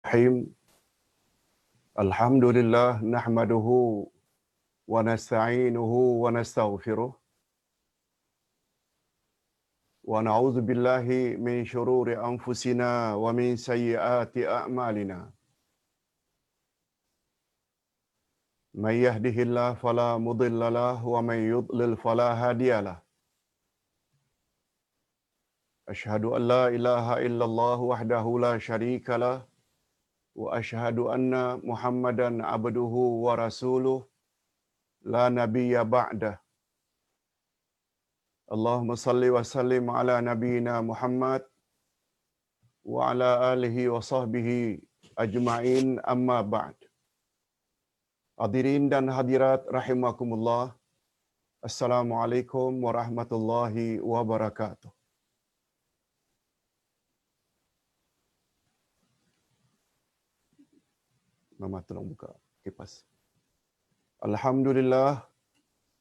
Bismillahirrahmanirrahim. Alhamdulillah nahmaduhu wa nasta'inuhu wa nastaghfiruh wa na'udzu billahi min shururi anfusina wa min sayyiati a'malina. May yahdihillahu fala mudilla lahu wa may yudlil fala hadiyalah. Asyhadu an la ilaha illallah wahdahu la syarika lah wa asyhadu anna Muhammadan abduhu wa rasuluh la nabiyya ba'dah. Allahumma salli wa sallim ala nabiyyina Muhammad wa ala alihi wa sahbihi ajma'in, amma ba'd. Hadirin dan hadirat rahimakumullah. Assalamualaikum warahmatullahi wabarakatuh. Mama tolong buka kipas. Alhamdulillah,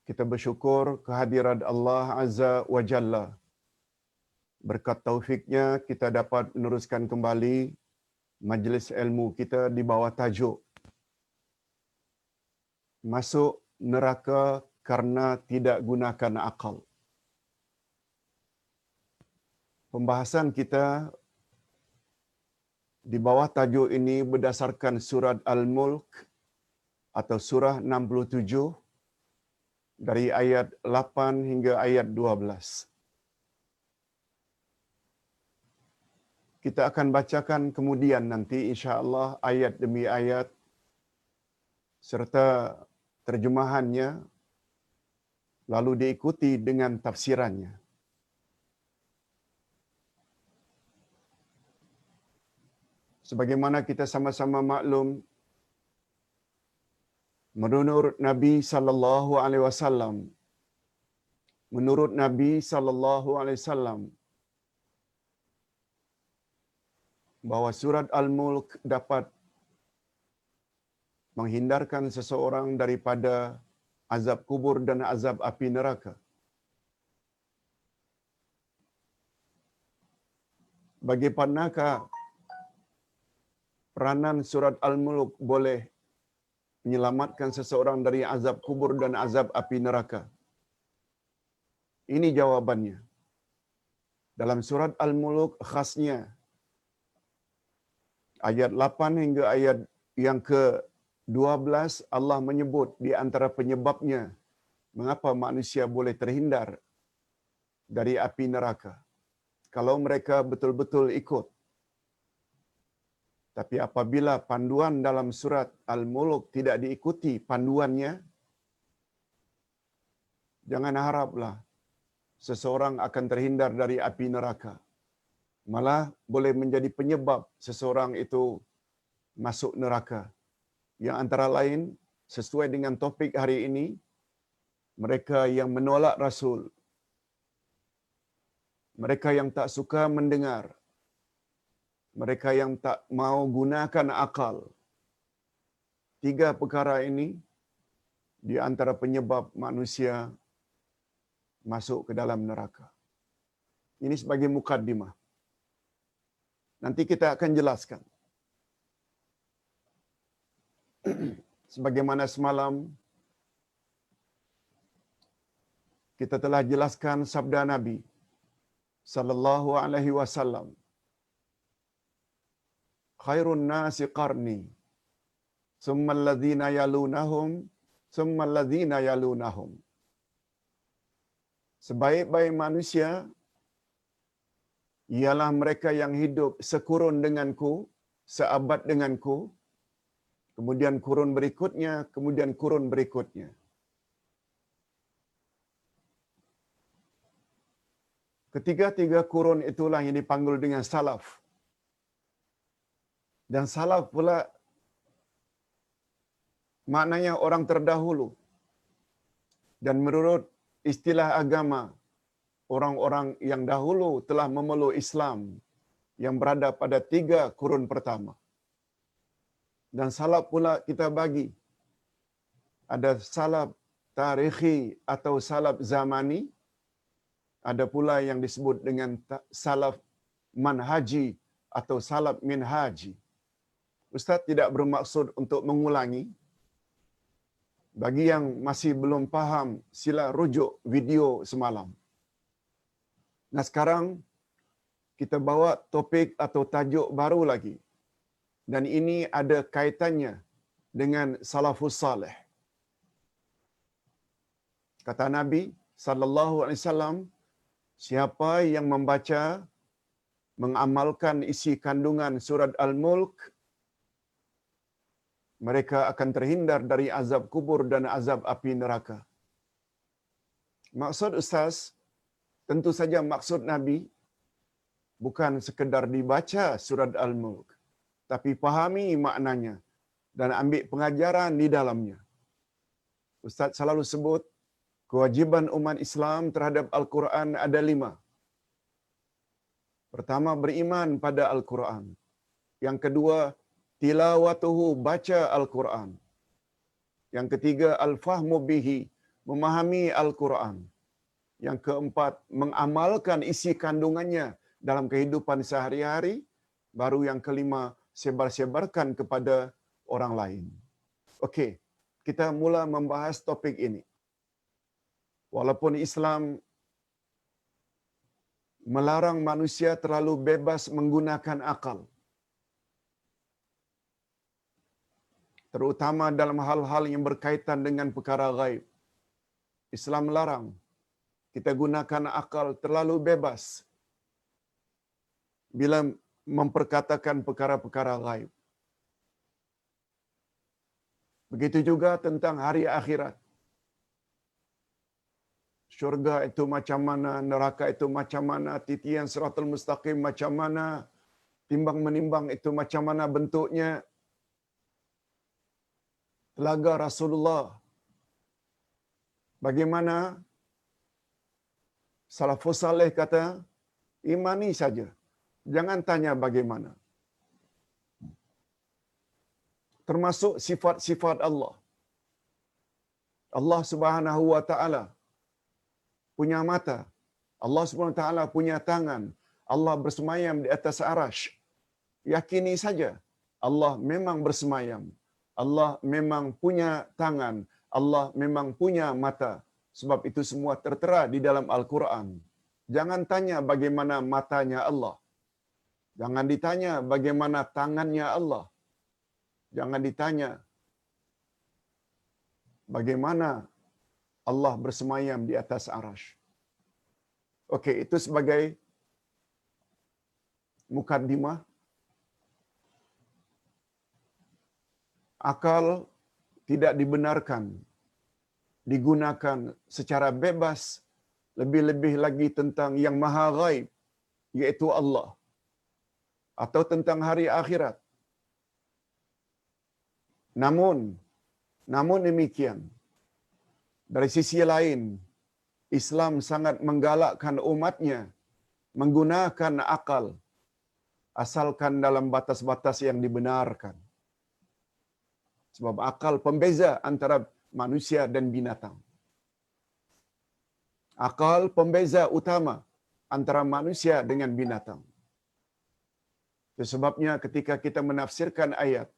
kita bersyukur kehadirat Allah Azza wa Jalla. Berkat taufiknya kita dapat meneruskan kembali majlis ilmu kita di bawah tajuk Masuk Neraka Karena Tidak Gunakan Akal. Pembahasan kita di bawah tajuk ini berdasarkan surat Al-Mulk atau surah 67 dari ayat 8 hingga ayat 12. Kita akan bacakan kemudian nanti insya-Allah ayat demi ayat serta terjemahannya, lalu diikuti dengan tafsirannya. Sebagaimana kita sama-sama maklum, menurut Nabi sallallahu alaihi wasallam, bahwa surat Al-Mulk dapat menghindarkan seseorang daripada azab kubur dan azab api neraka. Bagaimanakah peranan surat Al-Mulk boleh menyelamatkan seseorang dari azab kubur dan azab api neraka? Ini jawabannya. Dalam surat Al-Mulk khasnya ayat 8 hingga ayat yang ke-12 Allah menyebut di antara penyebabnya mengapa manusia boleh terhindar dari api neraka kalau mereka betul-betul ikut. Tapi apabila panduan dalam surat Al-Mulk tidak diikuti panduannya, jangan haraplah seseorang akan terhindar dari api neraka. Malah boleh menjadi penyebab seseorang itu masuk neraka. Yang antara lain, sesuai dengan topik hari ini, mereka yang menolak Rasul, mereka yang tak suka mendengar, mereka yang tak mau gunakan akal. Tiga perkara ini di antara penyebab manusia masuk ke dalam neraka. Ini sebagai mukaddimah. Nanti kita akan jelaskan. Sebagaimana semalam kita telah jelaskan sabda Nabi sallallahu alaihi wasallam, khairun nasi qarni, thumma alladhina yalunahum, thumma alladhina yalunahum. Sebaik-baik manusia ialah mereka yang hidup sekurun denganku, seabad denganku, kemudian kurun berikutnya, kemudian kurun berikutnya. Ketiga-tiga kurun itulah yang dipanggil dengan salaf. Dan salaf pula maknanya orang terdahulu. Dan menurut istilah agama, orang-orang yang dahulu telah memeluk Islam yang berada pada tiga kurun pertama. Dan salaf pula kita bagi. Ada salaf tarikhi atau salaf zamani. Ada pula yang disebut dengan salaf manhaji atau salaf minhaji. Ustaz tidak bermaksud untuk mengulangi. Bagi yang masih belum paham, sila rujuk video semalam. Nah sekarang kita bawa topik atau tajuk baru lagi. Dan ini ada kaitannya dengan salafus salih. Kata Nabi sallallahu alaihi wasallam, siapa yang membaca, mengamalkan isi kandungan surat Al-Mulk, mereka akan terhindar dari azab kubur dan azab api neraka. Maksud Ustaz, tentu saja maksud Nabi bukan sekedar dibaca surat Al-Mulk, tapi pahami maknanya dan ambil pengajaran di dalamnya. Ustaz selalu sebut, kewajiban umat Islam terhadap Al-Quran ada 5. Pertama, beriman pada Al-Quran. Yang kedua, tilawatuhu, baca Al-Quran. Yang ketiga, al-fahmu bihi, memahami Al-Quran. Yang keempat, mengamalkan isi kandungannya dalam kehidupan sehari-hari. Baru yang kelima, sebar-sebarkan kepada orang lain. Okey, kita mula membahas topik ini. Walaupun Islam melarang manusia terlalu bebas menggunakan akal, terutama dalam hal-hal yang berkaitan dengan perkara ghaib. Islam melarang kita gunakan akal terlalu bebas bila memperkatakan perkara-perkara ghaib. Begitu juga tentang hari akhirat. Syurga itu macam mana, neraka itu macam mana, titian siratal mustaqim macam mana, timbang menimbang itu macam mana bentuknya. Telaga Rasulullah, bagaimana? Salafus salih kata, imani saja, jangan tanya bagaimana. Termasuk sifat-sifat Allah. Allah Subhanahu wa taala punya mata. Allah Subhanahu wa taala punya tangan. Allah bersemayam di atas arasy. Yakini saja Allah memang bersemayam. Allah memang punya tangan. Allah memang punya mata. Sebab itu semua tertera di dalam Al-Quran. Jangan tanya bagaimana matanya Allah. Jangan ditanya bagaimana tangannya Allah. Jangan ditanya bagaimana Allah bersemayam di atas arasy. Okey, itu sebagai mukaddimah. Akal tidak dibenarkan digunakan secara bebas, lebih-lebih lagi tentang yang maha ghaib, iaitu Allah, atau tentang hari akhirat. Namun demikian, dari sisi lain, Islam sangat menggalakkan umatnya menggunakan akal, asalkan dalam batas-batas yang dibenarkan. Sebab akal pembeza antara manusia dan binatang. Akal pembeza utama antara manusia dengan binatang. Itu sebabnya ketika kita menafsirkan ayat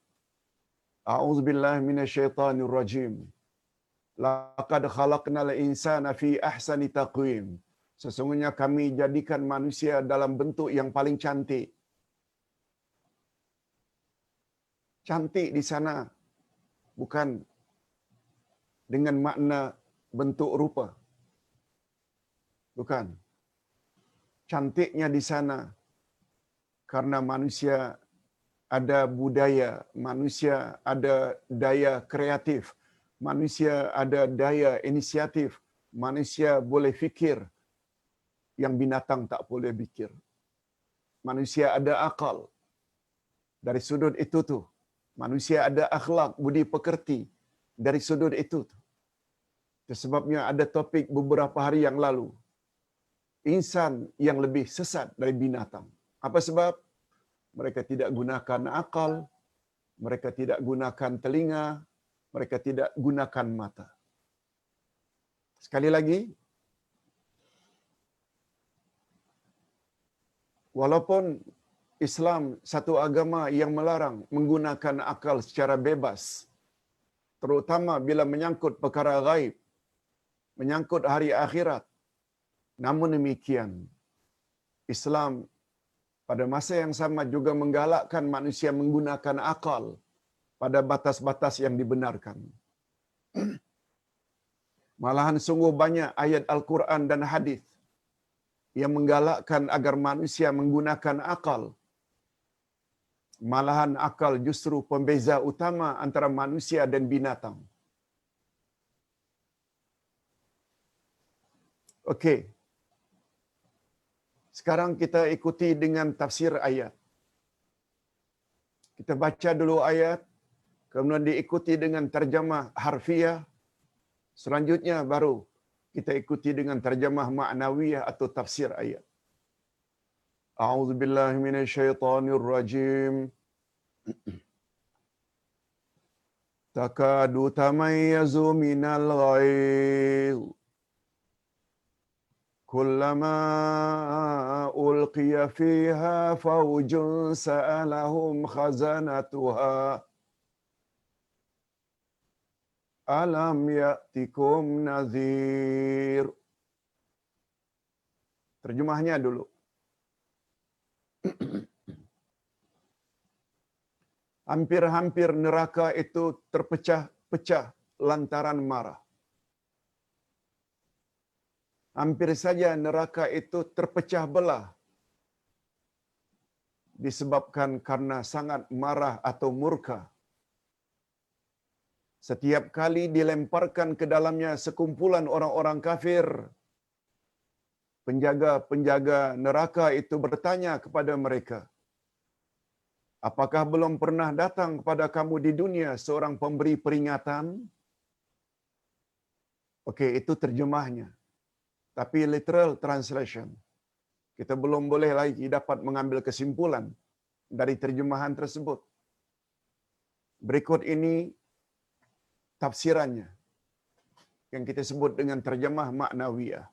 A'udzubillahi minasyaitonirrajim. Laqad khalaqnal insana fi ahsani taqwim. Sesungguhnya kami jadikan manusia dalam bentuk yang paling cantik. Cantik di sana bukan dengan makna bentuk rupa. Bukan. Cantiknya di sana karena manusia ada budaya, manusia ada daya kreatif, manusia ada daya inisiatif, manusia boleh fikir yang binatang tak boleh fikir. Manusia ada akal. Dari sudut itu tu, manusia ada akhlak, budi pekerti. Dari sudut itu tu. Sebabnya ada topik beberapa hari yang lalu. Insan yang lebih sesat dari binatang. Apa sebab? Mereka tidak gunakan akal, mereka tidak gunakan telinga, mereka tidak gunakan mata. Sekali lagi, walaupun Islam satu agama yang melarang menggunakan akal secara bebas, terutama bila menyangkut perkara gaib, menyangkut hari akhirat. Namun demikian, Islam pada masa yang sama juga menggalakkan manusia menggunakan akal pada batas-batas yang dibenarkan. Malahan sungguh banyak ayat Al-Quran dan hadis yang menggalakkan agar manusia menggunakan akal. Malahan akal justru pembeza utama antara manusia dan binatang. Okey. Sekarang kita ikuti dengan tafsir ayat. Kita baca dulu ayat, kemudian diikuti dengan terjemah harfiah. Selanjutnya baru kita ikuti dengan terjemah ma'nawiyah atau tafsir ayat. A'udzubillahi minasyaitonirrajim. Takadu tamayyazu minal ghaidh. Kullama ulqiya fiha fawjun sa'alahum khazanatuha. Alam ya'tikum nadhir. Terjemahnya dulu. Hampir-hampir neraka itu terpecah-pecah lantaran marah. Hampir saja neraka itu terpecah belah disebabkan karena sangat marah atau murka. Setiap kali dilemparkan ke dalamnya sekumpulan orang-orang kafir, penjaga-penjaga neraka itu bertanya kepada mereka, apakah belum pernah datang kepada kamu di dunia seorang pemberi peringatan? Okey, itu terjemahnya. Tapi literal translation, kita belum boleh lagi dapat mengambil kesimpulan dari terjemahan tersebut. Berikut ini tafsirannya yang kita sebut dengan terjemah ma'nawiyah.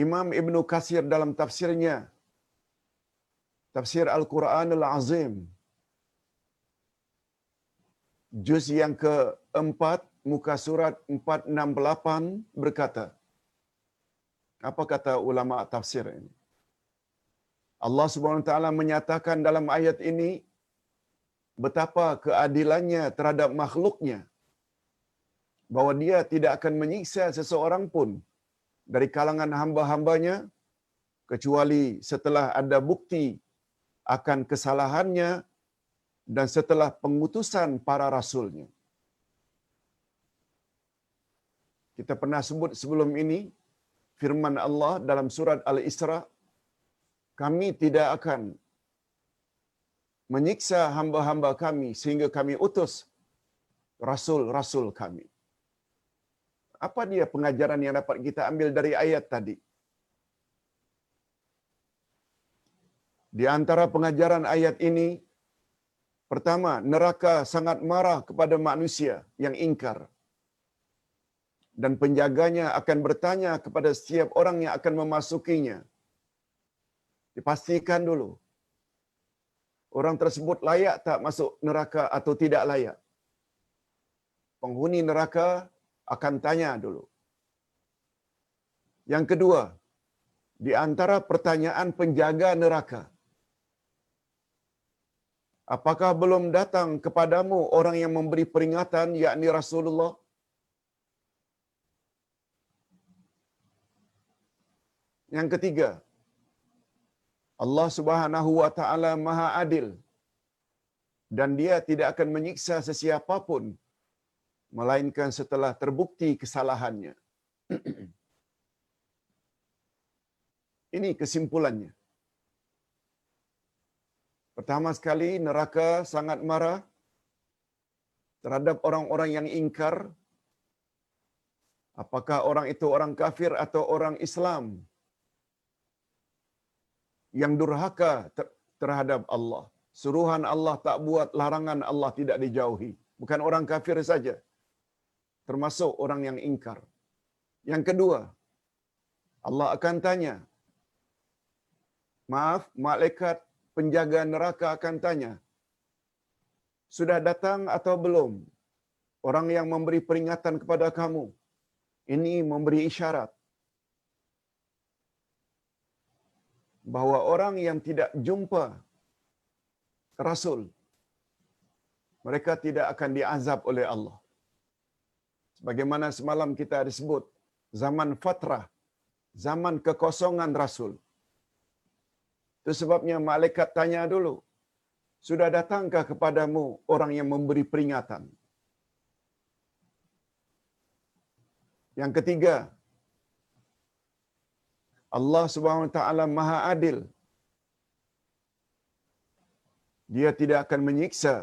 Imam Ibnu Katsir dalam tafsirnya, tafsir Al-Quranul Azim, juz yang ke-4, muka surat 468 berkata, apa kata ulama tafsir ini? Allah Subhanahu Wa Taala menyatakan dalam ayat ini betapa keadilannya terhadap makhluknya, bahwa dia tidak akan menyiksa seseorang pun dari kalangan hamba-hambanya kecuali setelah ada bukti akan kesalahannya dan setelah pengutusan para rasulnya. Kita pernah sebut sebelum ini firman Allah dalam surat Al-Isra, kami tidak akan menyiksa hamba-hamba kami sehingga kami utus rasul-rasul kami. Apa dia pengajaran yang dapat kita ambil dari ayat tadi? Di antara pengajaran ayat ini, pertama, neraka sangat marah kepada manusia yang ingkar. Dan penjaganya akan bertanya kepada setiap orang yang akan memasukinya. Dipastikan dulu, orang tersebut layak tak masuk neraka atau tidak layak. Penghuni neraka akan tanya dulu. Yang kedua, di antara pertanyaan penjaga neraka, apakah belum datang kepadamu orang yang memberi peringatan, yakni Rasulullah? Yang ketiga, Allah Subhanahu wa taala Maha Adil dan dia tidak akan menyiksa sesiapa pun melainkan setelah terbukti kesalahannya. Ini kesimpulannya. Pertama sekali, neraka sangat marah terhadap orang-orang yang ingkar, apakah orang itu orang kafir atau orang Islam yang durhaka terhadap Allah. Suruhan Allah tak buat, larangan Allah tidak dijauhi. Bukan orang kafir saja, termasuk orang yang ingkar. Yang kedua, Allah akan tanya, maaf, malaikat penjaga neraka akan tanya, sudah datang atau belum orang yang memberi peringatan kepada kamu? Ini memberi isyarat bahwa orang yang tidak jumpa Rasul, mereka tidak akan diazab oleh Allah. Sebagaimana semalam kita disebut, zaman fatrah, zaman kekosongan Rasul. Itu sebabnya malaikat tanya dulu, sudah datangkah kepadamu orang yang memberi peringatan? Yang ketiga, Allah Subhanahu wa taala Maha Adil. Dia tidak akan menyiksa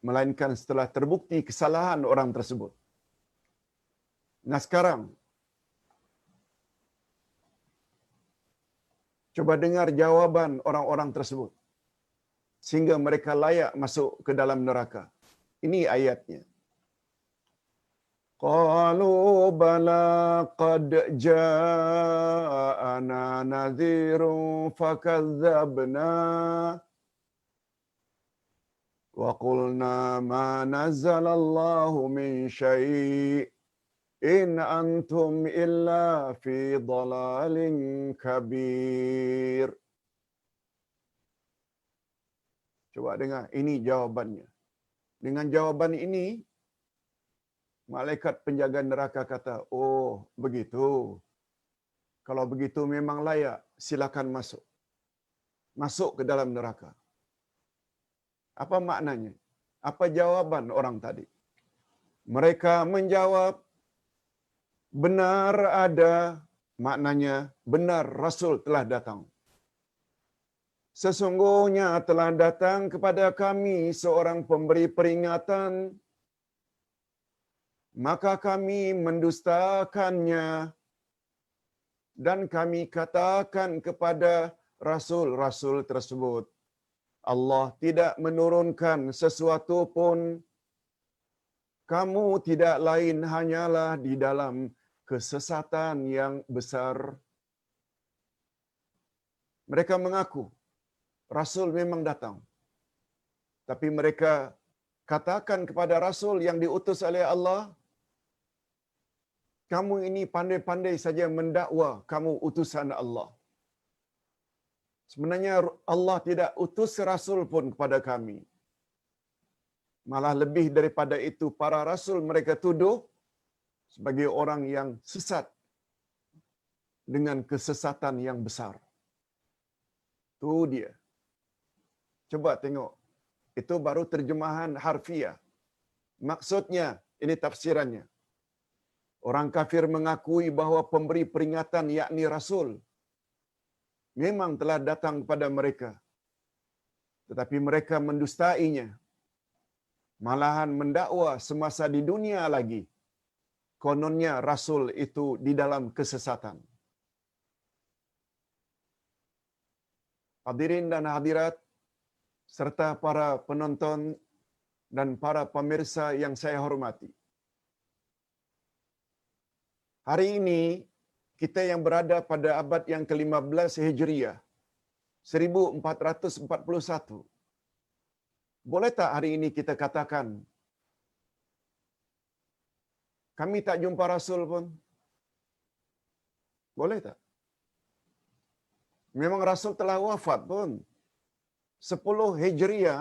melainkan setelah terbukti kesalahan orang tersebut. Nah sekarang, coba dengar jawaban orang-orang tersebut sehingga mereka layak masuk ke dalam neraka. Ini ayatnya. Qalu bala qad ja'ana nadhirun fakadzabna wa qulna ma nazzalallahu min syai' in antum illa fi dhalalin kabir. Coba dengar, ini jawabannya. Dengan jawaban ini, malaikat penjaga neraka kata, oh begitu. Kalau begitu memang layak, silakan masuk. Masuk ke dalam neraka. Apa maknanya? Apa jawaban orang tadi? Mereka menjawab, benar ada, maknanya benar Rasul telah datang. Sesungguhnya telah datang kepada kami seorang pemberi peringatan, maka kami mendustakannya dan kami katakan kepada Rasul-Rasul tersebut, Allah tidak menurunkan sesuatu pun, kamu tidak lain hanyalah di dalam kesesatan yang besar. Mereka mengaku Rasul memang datang, tapi mereka katakan kepada Rasul yang diutus oleh Allah, kamu ini pandai-pandai saja mendakwa kamu utusan Allah. Sebenarnya Allah tidak utus Rasul pun kepada kami. Malah lebih daripada itu, para Rasul mereka tuduh sebagai orang yang sesat dengan kesesatan yang besar. Itu dia. Coba tengok. Itu baru terjemahan harfiah. Maksudnya, ini tafsirannya. Orang kafir mengakui bahawa pemberi peringatan yakni Rasul memang telah datang kepada mereka. Tetapi mereka mendustainya. Malahan mendakwa semasa di dunia lagi, kononnya Rasul itu di dalam kesesatan. Hadirin dan hadirat, serta para penonton dan para pemirsa yang saya hormati. Hari ini, kita yang berada pada abad yang ke-15 Hijriah, 1441. Boleh tak hari ini kita katakan, kami tak jumpa Rasul pun? Boleh tak? Memang Rasul telah wafat pun. 10 Hijriah,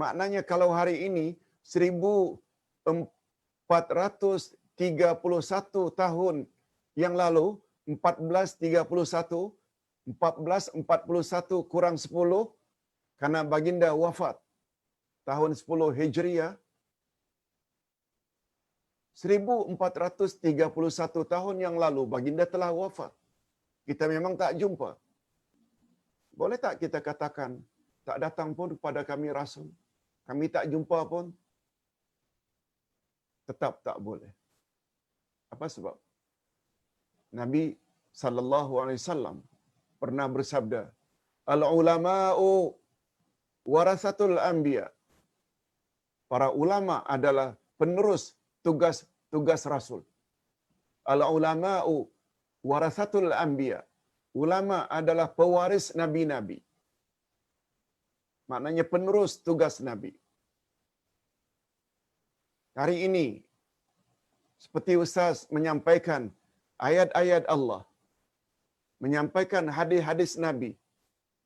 maknanya kalau hari ini 1431 tahun yang lalu, 1441 kurang 10, karena baginda wafat tahun 10 Hijriah, 1431 tahun yang lalu baginda telah wafat. Kita memang tak jumpa. Boleh tak kita katakan, tak datang pun kepada kami Rasul, kami tak jumpa pun? Tetap tak boleh. Apa sebab? Nabi SAW pernah bersabda, al-ulama'u warasatul anbiya. Para ulama adalah penerus tugas Rasul. Al-ulama'u warasatul anbiya. Ulama adalah pewaris nabi-nabi. maknanya penerus tugas Nabi. Hari ini, seperti Ustaz menyampaikan ayat-ayat Allah, menyampaikan hadis-hadis Nabi,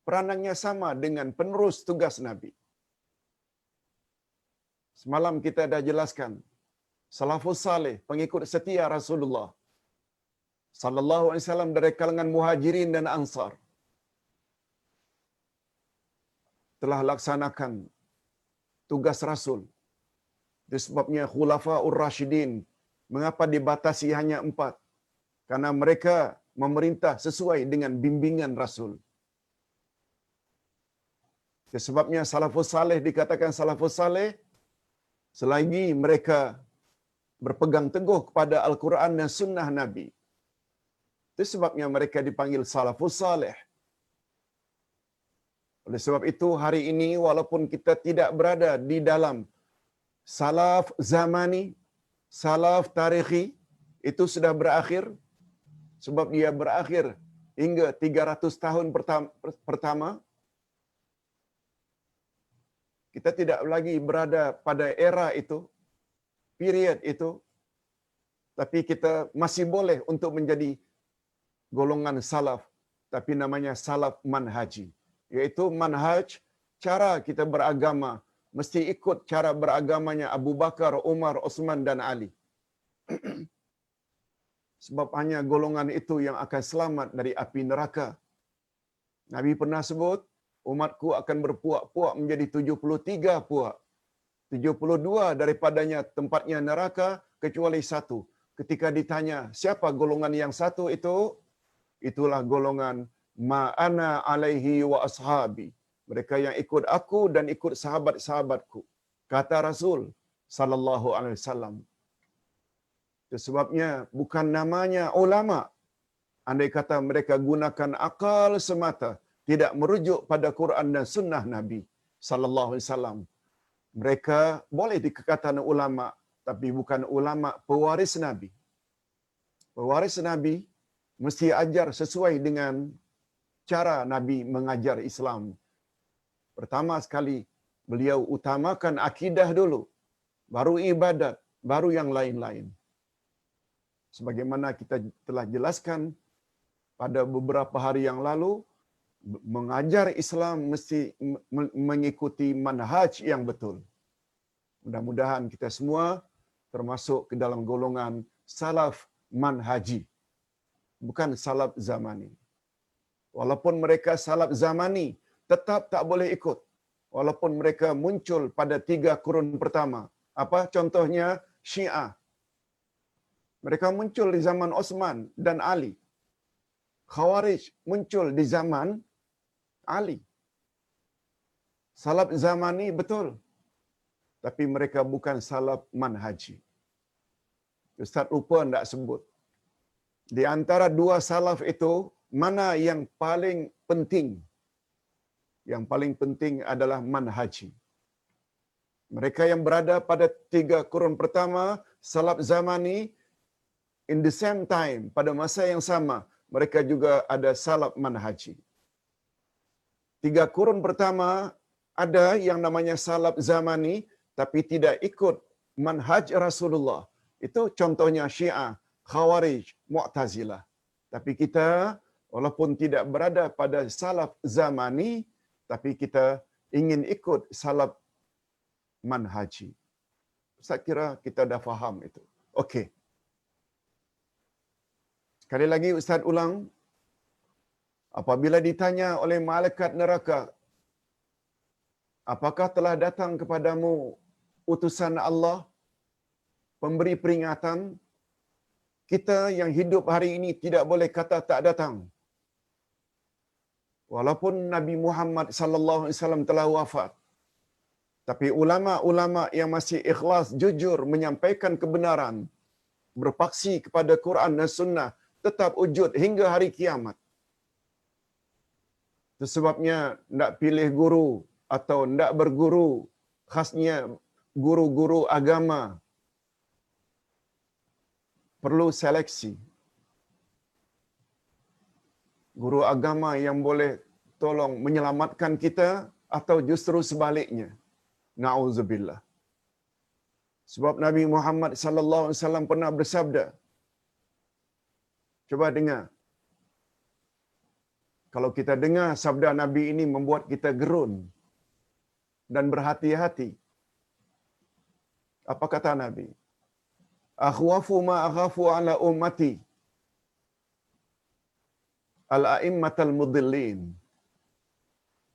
peranannya sama dengan penerus tugas Nabi. Semalam kita dah jelaskan, salafus saleh, pengikut setia Rasulullah sallallahu alaihi wasallam dari kalangan Muhajirin dan Ansar telah laksanakan tugas Rasul. Itu sebabnya Khulafaur Rasyidin, mengapa dibatasi hanya 4? Karena mereka memerintah sesuai dengan bimbingan Rasul. Itu sebabnya salafus saleh dikatakan salafus saleh selagi mereka berpegang teguh kepada Al-Quran dan Sunnah Nabi. Itu sebabnya mereka dipanggil salafus saleh. Oleh sebab itu, hari ini walaupun kita tidak berada di dalam salaf zamani, salaf tarikhi, itu sudah berakhir. Sebab dia berakhir hingga 300 tahun pertama. Kita tidak lagi berada pada era itu, period itu. Tapi kita masih boleh untuk menjadi golongan salaf. Tapi namanya salaf manhaji. Iaitu manhaj, cara kita beragama, mesti ikut cara beragamanya Abu Bakar, Umar, Osman dan Ali. Sebab hanya golongan itu yang akan selamat dari api neraka. Nabi pernah sebut, umatku akan berpuak-puak menjadi 73 puak. 72 daripadanya tempatnya neraka, kecuali 1. Ketika ditanya, siapa golongan yang 1 itu? Itulah golongan ma'ana alaihi wa ashabi. Mereka yang ikut aku dan ikut sahabat-sahabatku. Kata Rasul sallallahu alaihi wasallam. Itu sebabnya bukan namanya ulama. Andai kata mereka gunakan akal semata, tidak merujuk pada Quran dan sunnah Nabi sallallahu alaihi wasallam, mereka boleh dikatakan ulama, tapi bukan ulama pewaris Nabi. Pewaris Nabi mesti ajar sesuai dengan cara Nabi mengajar Islam. Pertama sekali, beliau utamakan akidah dulu, baru ibadat, baru yang lain-lain. Sebagaimana kita telah jelaskan pada beberapa hari yang lalu, mengajar Islam mesti mengikuti manhaj yang betul. Mudah-mudahan kita semua termasuk ke dalam golongan salaf manhaji, bukan salaf zamani. Walaupun mereka salaf zamani, tetap tak boleh ikut. Walaupun mereka muncul pada 3 kurun pertama. Apa contohnya? Syiah. Mereka muncul di zaman Osman dan Ali. Khawarij muncul di zaman Ali. Salaf zamani betul. Tapi mereka bukan salaf manhaji. Ustaz lupa tidak sebut. Di antara 2 salaf itu, mana yang paling penting? Yang paling penting adalah manhaji. Mereka yang berada pada 3 kurun pertama, salaf zamani, in the same time, pada masa yang sama, mereka juga ada salaf manhaji. 3 kurun pertama, ada yang namanya salaf zamani, tapi tidak ikut manhaj Rasulullah. Itu contohnya Syiah, Khawarij, Mu'tazilah. Tapi kita, walaupun tidak berada pada salaf zamani, tapi kita ingin ikut salaf manhaji. Saya kira kita dah faham itu. Okey. Sekali lagi Ustaz ulang. Apabila ditanya oleh malaikat neraka, apakah telah datang kepadamu utusan Allah, pemberi peringatan? Kita yang hidup hari ini tidak boleh kata tak datang. Walaupun Nabi Muhammad sallallahu alaihi wasallam telah wafat, tapi ulama-ulama yang masih ikhlas, jujur menyampaikan kebenaran, berpaksi kepada Quran dan Sunnah, tetap wujud hingga hari kiamat. Itu sebabnya tidak pilih guru atau tidak berguru, khasnya guru-guru agama perlu seleksi. Guru agama yang boleh tolong menyelamatkan kita atau justru sebaliknya. Na'udzubillah. Sebab Nabi Muhammad sallallahu alaihi wasallam pernah bersabda. Coba dengar. Kalau kita dengar sabda Nabi ini membuat kita gerun dan berhati-hati. Apa kata Nabi? Akhwafu ma akhafu ala ummati al-a'immatal mudillin.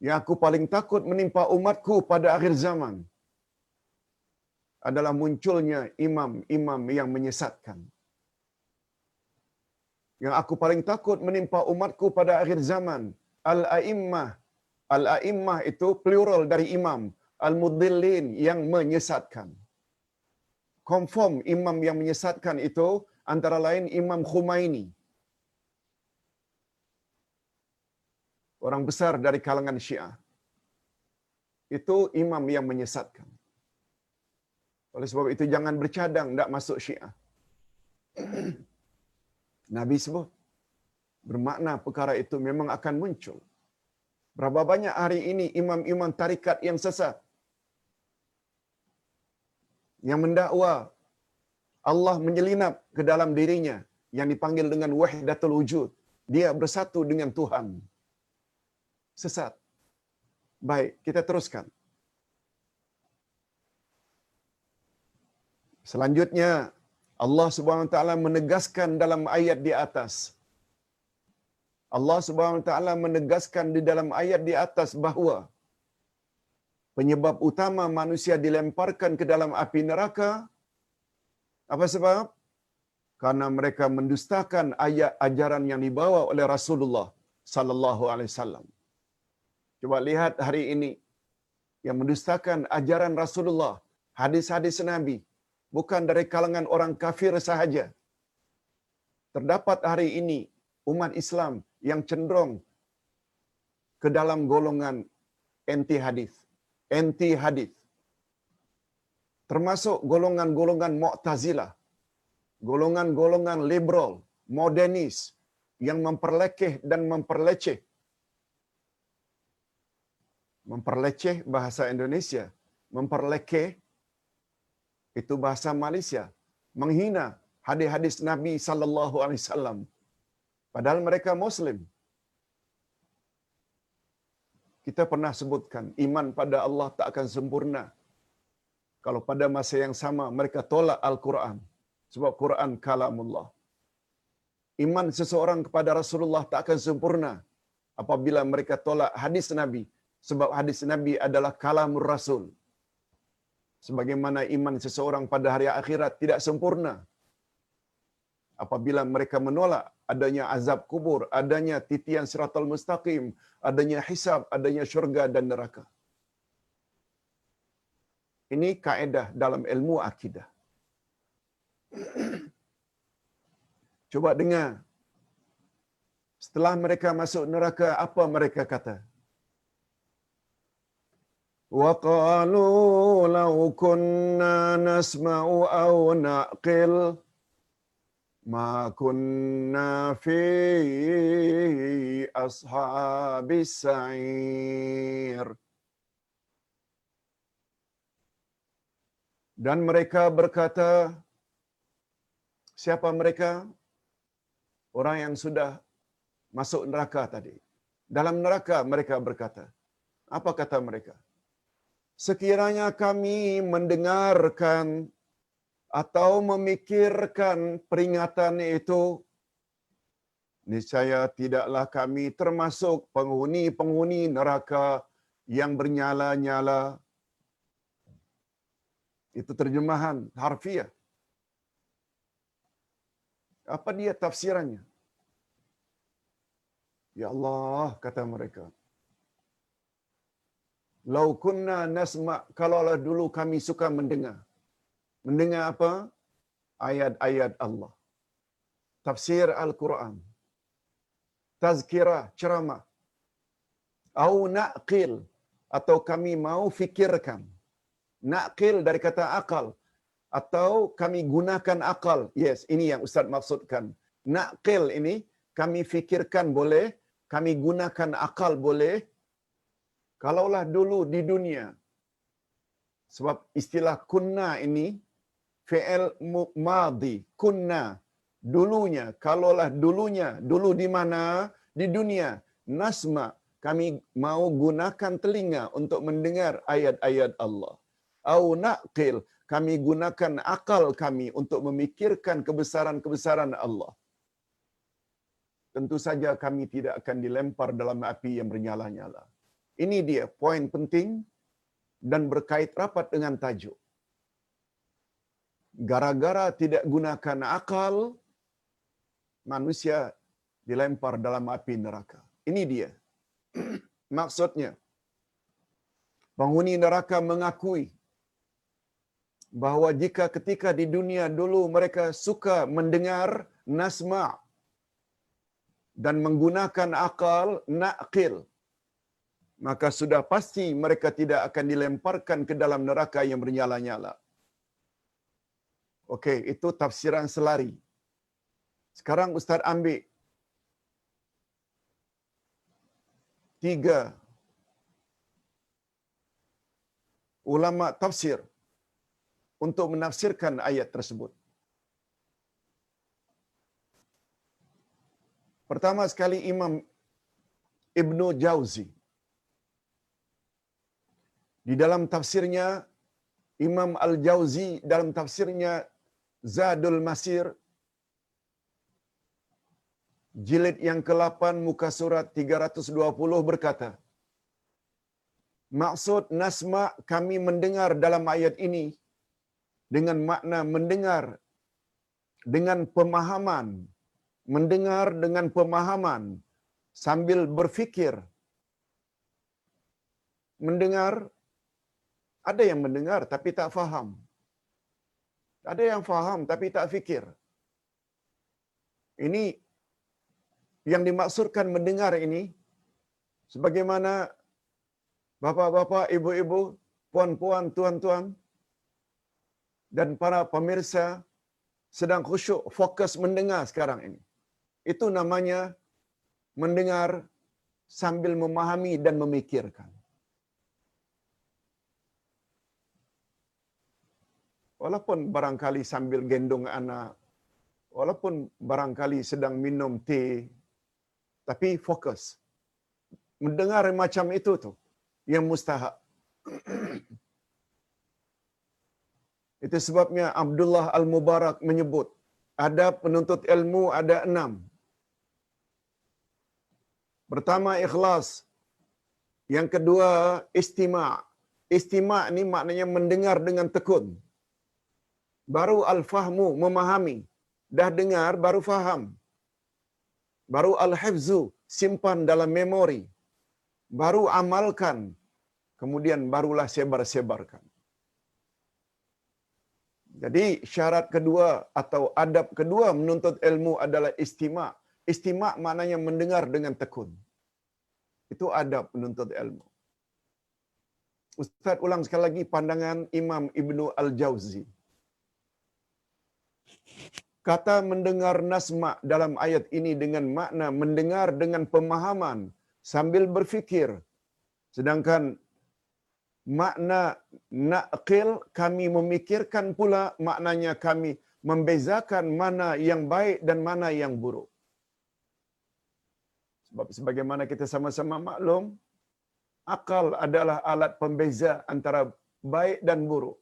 Yang aku paling takut menimpa umatku pada akhir zaman adalah munculnya imam-imam yang menyesatkan. Yang aku paling takut menimpa umatku pada akhir zaman, al-a'immah. Al-a'immah itu plural dari imam. Al-mudillin yang menyesatkan. Confirm imam yang menyesatkan itu antara lain Imam Khumaini. Orang besar dari kalangan Syiah. Itu imam yang menyesatkan. Oleh sebab itu jangan bercadang tak masuk Syiah. Nabi sebut bermakna perkara itu memang akan muncul. Berapa banyak hari ini imam-imam tarikat yang sesat yang mendakwa Allah menyelinap ke dalam dirinya yang dipanggil dengan wahdatul wujud. Dia bersatu dengan Tuhan. Sesat. Baik, kita teruskan. Selanjutnya Allah Subhanahu wa taala menegaskan dalam ayat di atas. Allah Subhanahu wa taala menegaskan di dalam ayat di atas bahawa penyebab utama manusia dilemparkan ke dalam api neraka apa sebab? Karena mereka mendustakan ayat ajaran yang dibawa oleh Rasulullah sallallahu alaihi wasallam. Coba lihat hari ini yang mendustakan ajaran Rasulullah, hadis-hadis Nabi, bukan dari kalangan orang kafir sahaja. Terdapat hari ini umat Islam yang cenderung ke dalam golongan anti hadis. Anti hadis. Termasuk golongan-golongan Mu'tazilah, golongan-golongan liberal, modernis yang memperlekeh dan memperleceh bahasa Indonesia, memperlekeh itu bahasa Malaysia, menghina hadis-hadis Nabi sallallahu alaihi wasallam padahal mereka muslim. Kita pernah sebutkan iman pada Allah tak akan sempurna kalau pada masa yang sama mereka tolak Al-Quran. Sebab Quran kalamullah. Iman seseorang kepada Rasulullah tak akan sempurna apabila mereka tolak hadis Nabi. Sebab hadis Nabi adalah kalamur Rasul. Sebagaimana iman seseorang pada hari akhirat tidak sempurna apabila mereka menolak adanya azab kubur, adanya titian siratal mustaqim, adanya hisab, adanya syurga dan neraka. Ini kaedah dalam ilmu akidah. Coba dengar. Setelah mereka masuk neraka, apa mereka kata? Wa qalu law kunna nasma'u aw na'qil ma kunna fi ashabis sa'ir. Dan mereka berkata, siapa mereka? Orang yang sudah masuk neraka tadi. Dalam neraka mereka berkata. Apa kata mereka? Sekiranya kami mendengarkan atau memikirkan peringatan itu, niscaya tidaklah kami termasuk penghuni-penghuni neraka yang bernyala-nyala. Itu terjemahan harfiah. Apa dia tafsirannya? Ya Allah, kata mereka. Lau kunna nasma', kalaulah dulu kami suka mendengar. Mendengar apa? Ayat-ayat Allah. Tafsir Al-Quran. Tazkirah, ceramah. Au na'qil, atau kami mau fikirkan. Na'qil dari kata akal. Atau kami gunakan akal. Yes, ini yang Ustaz maksudkan. Na'qil ini kami fikirkan boleh, kami gunakan akal boleh. Kalaulah dulu di dunia, sebab istilah kunna ini fi'il madhi, kunna, dulunya, kalaulah dulunya, dulu di mana? Di dunia. Nasma, kami mau gunakan telinga untuk mendengar ayat-ayat Allah. Au naqil, kami gunakan akal kami untuk memikirkan kebesaran-kebesaran Allah. Tentu saja kami tidak akan dilempar dalam api yang bernyala-nyala. Ini dia poin penting dan berkait rapat dengan tajuk. Gara-gara tidak gunakan akal, manusia dilempar dalam api neraka. Ini dia. Maksudnya, penghuni neraka mengakui bahawa jika ketika di dunia dulu mereka suka mendengar nasma' dan menggunakan akal, naqil, maka sudah pasti mereka tidak akan dilemparkan ke dalam neraka yang bernyala-nyala. Okey, itu tafsiran selari. Sekarang Ustaz ambil 3 ulama tafsir untuk menafsirkan ayat tersebut. Pertama sekali Imam Ibnu Jauzi. Di dalam tafsirnya, Imam Al-Jauzi dalam tafsirnya Zadul Masir, jilid yang ke-8 muka surat 320 berkata, maksud nasma' kami mendengar dalam ayat ini dengan makna mendengar dengan pemahaman, mendengar dengan pemahaman sambil berfikir. Mendengar, ada yang mendengar tapi tak faham. Ada yang faham tapi tak fikir. Ini yang dimaksudkan mendengar ini, sebagaimana bapa-bapa, ibu-ibu, puan-puan, tuan-tuan, dan para pemirsa sedang khusyuk, fokus mendengar sekarang ini. Itu namanya mendengar sambil memahami dan memikirkan. Walaupun barangkali sambil gendong anak, walaupun barangkali sedang minum teh, tapi fokus. Mendengar macam itu tu yang mustahak. Itu sebabnya Abdullah Al-Mubarak menyebut, ada penuntut ilmu ada 6. Pertama ikhlas. Yang kedua istima'. Istima' ni maknanya mendengar dengan tekun. Baru al-fahmu, memahami. Dah dengar baru faham. Baru al-hifzu, simpan dalam memori. Baru amalkan. Kemudian barulah sebar-sebarkan. Jadi syarat kedua atau adab kedua menuntut ilmu adalah istima'. Istima' maknanya mendengar dengan tekun. Itu adab menuntut ilmu. Ustaz ulang sekali lagi pandangan Imam Ibnu Al-Jauzi. Kata mendengar nasma' dalam ayat ini dengan makna mendengar dengan pemahaman sambil berfikir. Sedangkan makna naqil, kami memikirkan pula, maknanya kami membezakan mana yang baik dan mana yang buruk. Sebab sebagaimana kita sama-sama maklum, akal adalah alat pembeza antara baik dan buruk.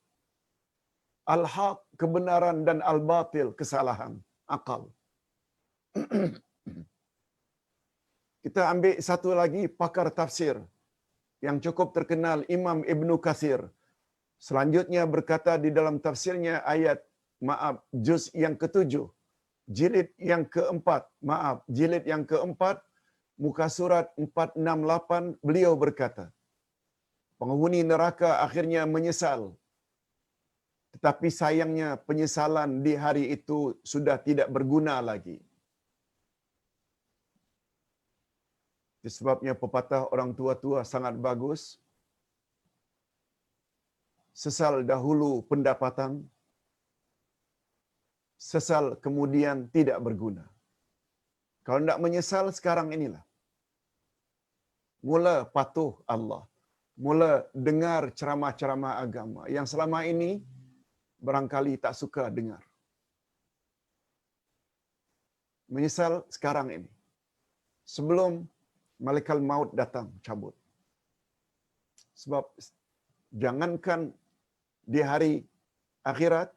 Al-haq, kebenaran, dan al-batil, kesalahan. Akal. Kita ambil satu lagi pakar tafsir yang cukup terkenal, Imam Ibnu Katsir. Selanjutnya berkata di dalam tafsirnya juz yang ke-7, jilid yang ke-4, jilid yang ke-4, muka surat 468, beliau berkata, penghuni neraka akhirnya menyesal. Tetapi sayangnya penyesalan di hari itu sudah tidak berguna lagi. Sebabnya pepatah orang tua-tua sangat bagus. Sesal dahulu pendapatan, sesal kemudian tidak berguna. Kalau tidak menyesal sekarang inilah. Mula patuh Allah. mula dengar ceramah-ceramah agama yang selama ini barangkali tak suka dengar. Menyesal sekarang ini. Sebelum malaikat maut datang cabut. Sebab jangankan di hari akhirat,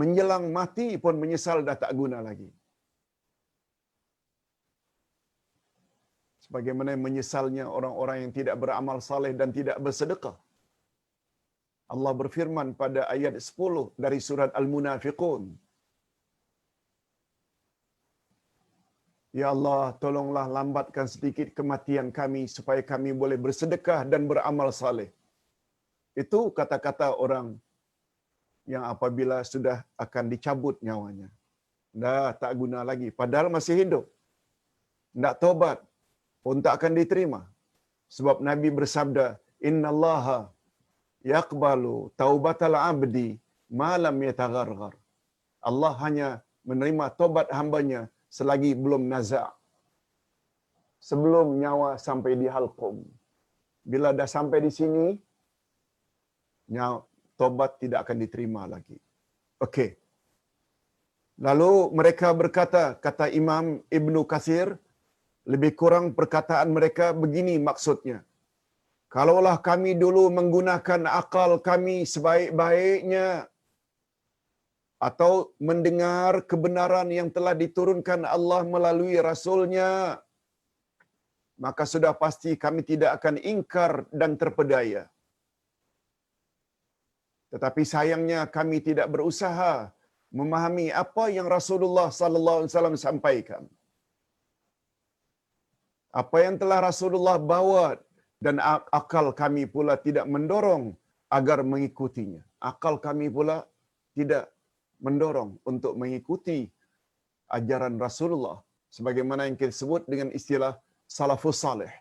menjelang mati pun menyesal dah tak guna lagi. Sebagaimana menyesalnya orang-orang yang tidak beramal saleh dan tidak bersedekah. Allah berfirman pada ayat 10 dari surat Al-Munafiqun. Ya Allah, tolonglah lambatkan sedikit kematian kami supaya kami boleh bersedekah dan beramal saleh. Itu kata-kata orang yang apabila sudah akan dicabut nyawanya. Dah tak guna lagi. Padahal masih hidup. Nak tobat pun tak akan diterima. Sebab Nabi bersabda, Innallaha yaqbalu taubatal abdi malam yatagharghar. Allah hanya menerima tobat hambanya selagi belum nazak. Sebelum nyawa sampai di halqum. Bila dah sampai di sini, nyawa tobat tidak akan diterima lagi. Okey. Lalu mereka berkata, kata Imam Ibnu Katsir, lebih kurang perkataan mereka begini maksudnya. Kalaulah kami dulu menggunakan akal kami sebaik-baiknya atau mendengar kebenaran yang telah diturunkan Allah melalui Rasul-Nya, maka sudah pasti kami tidak akan ingkar dan terpedaya. Tetapi sayangnya kami tidak berusaha memahami apa yang Rasulullah sallallahu alaihi wasallam sampaikan. Apa yang telah Rasulullah bawa dan akal kami pula tidak mendorong agar mengikutinya. Akal kami pula tidak mendorong untuk mengikuti ajaran Rasulullah sebagaimana yang kita sebut dengan istilah salafus salih.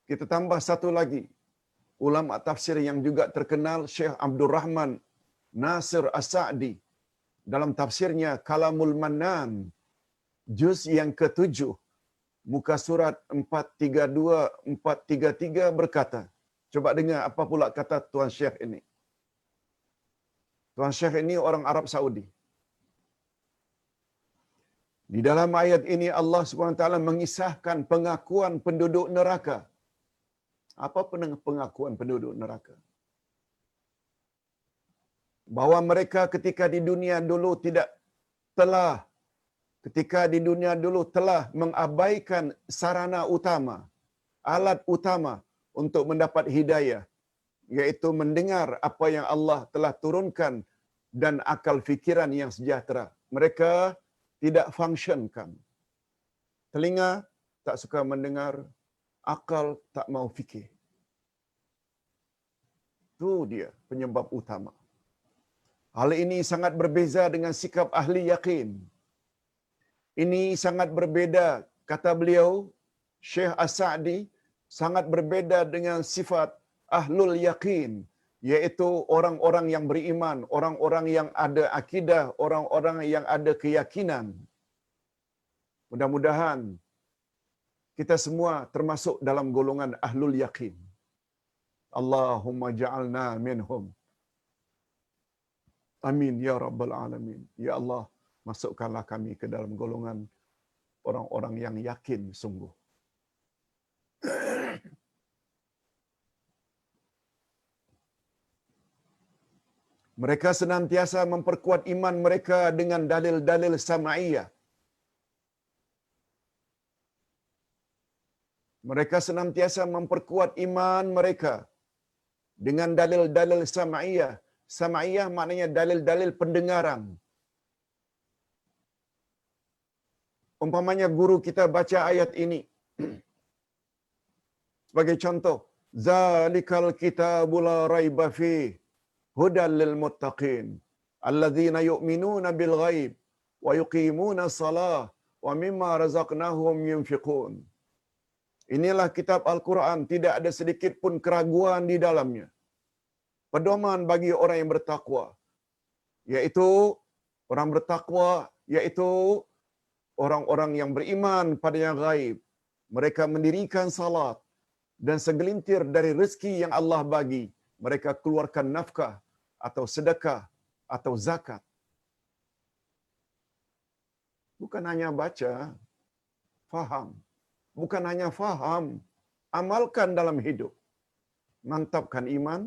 Kita tambah satu lagi, ulama tafsir yang juga terkenal, Syekh Abdul Rahman Nasir As-Sa'di dalam tafsirnya Kalamul Mannan juz yang ke-7 muka surat 432-433 berkata, coba dengar apa pula kata Tuan Syekh ini. Tuan Syekh ini orang Arab Saudi. Di dalam ayat ini Allah SWT mengisahkan pengakuan penduduk neraka. Apa pengakuan penduduk neraka? Bahwa mereka ketika di dunia dulu telah mengabaikan sarana utama, alat utama untuk mendapat hidayah, yaitu mendengar apa yang Allah telah turunkan dan akal fikiran yang sejahtera. Mereka tidak fungsionkan. Telinga tak suka mendengar, akal tak mau fikir. Itu dia penyebab utama. Hal ini sangat berbeza dengan sikap ahli yakin. Ini sangat berbeda, kata beliau, Syekh As-Sa'di, sangat berbeda dengan sifat ahlul yakin, yaitu orang-orang yang beriman, orang-orang yang ada akidah, orang-orang yang ada keyakinan. Mudah-mudahan kita semua termasuk dalam golongan ahlul yakin. Allahumma ja'alna minhum. Amin ya rabbal alamin. Ya Allah, masukkanlah kami ke dalam golongan orang-orang yang yakin sungguh. Mereka senantiasa memperkuat iman mereka dengan dalil-dalil sama'iyah. Mereka senantiasa memperkuat iman mereka dengan dalil-dalil sama'iyah. Sama'iyah maknanya dalil-dalil pendengaran. Umpamanya guru kita baca ayat ini. Sebagai contoh, zalikal kitabul la raiba fihi hudal lil muttaqin alladzina yu'minuna bil ghaib wa yuqimuna shalah wa mimma razaqnahum yunfiqun. Inilah kitab Al-Quran, tidak ada sedikit pun keraguan di dalamnya. Pedoman bagi orang yang bertakwa, yaitu orang bertakwa, yaitu orang-orang yang beriman pada yang gaib, mereka mendirikan salat, dan segelintir dari rezeki yang Allah bagi, mereka keluarkan nafkah atau sedekah atau zakat. Bukan hanya baca, faham. Bukan hanya faham, amalkan dalam hidup. Mantapkan iman,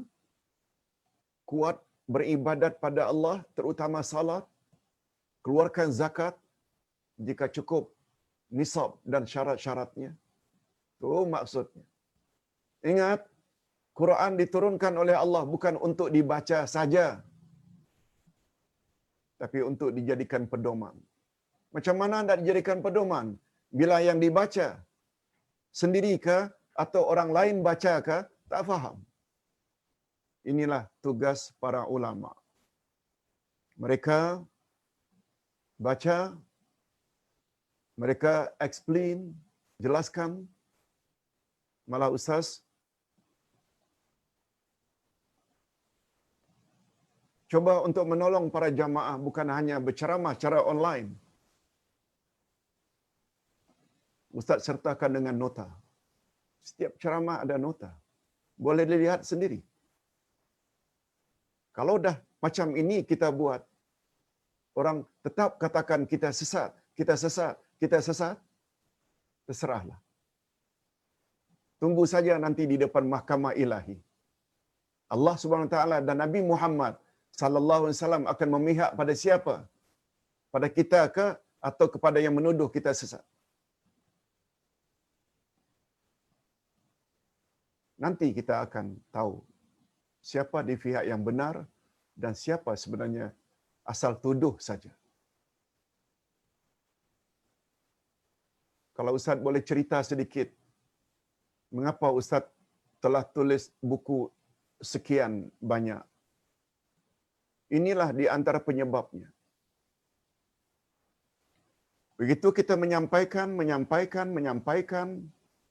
kuat beribadat pada Allah, terutama salat, keluarkan zakat jika cukup nisab dan syarat-syaratnya. Itu maksudnya. Ingat, Quran diturunkan oleh Allah bukan untuk dibaca saja, tapi untuk dijadikan pedoman. Macam mana nak dijadikan pedoman? Bila yang dibaca sendirikah atau orang lain bacakah, tak faham. Inilah tugas para ulama. Mereka baca, mereka explain, jelaskan. Malah ustaz coba untuk menolong para jamaah, bukan hanya berceramah secara online. Ustaz sertakan dengan nota. Setiap ceramah ada nota. Boleh dilihat sendiri. Kalau dah macam ini kita buat, orang tetap katakan kita sesat, kita sesat, kita sesat. Terserahlah. Tunggu saja nanti di depan mahkamah ilahi. Allah Subhanahu Wa Taala dan Nabi Muhammad sallallahu alaihi wasallam akan memihak pada siapa? Pada kita ke atau kepada yang menuduh kita sesat? Nanti kita akan tahu siapa di pihak yang benar dan siapa sebenarnya asal tuduh saja. Kalau Ustaz boleh cerita sedikit, mengapa Ustaz telah tulis buku sekian banyak? Inilah di antara penyebabnya. Begitu kita menyampaikan,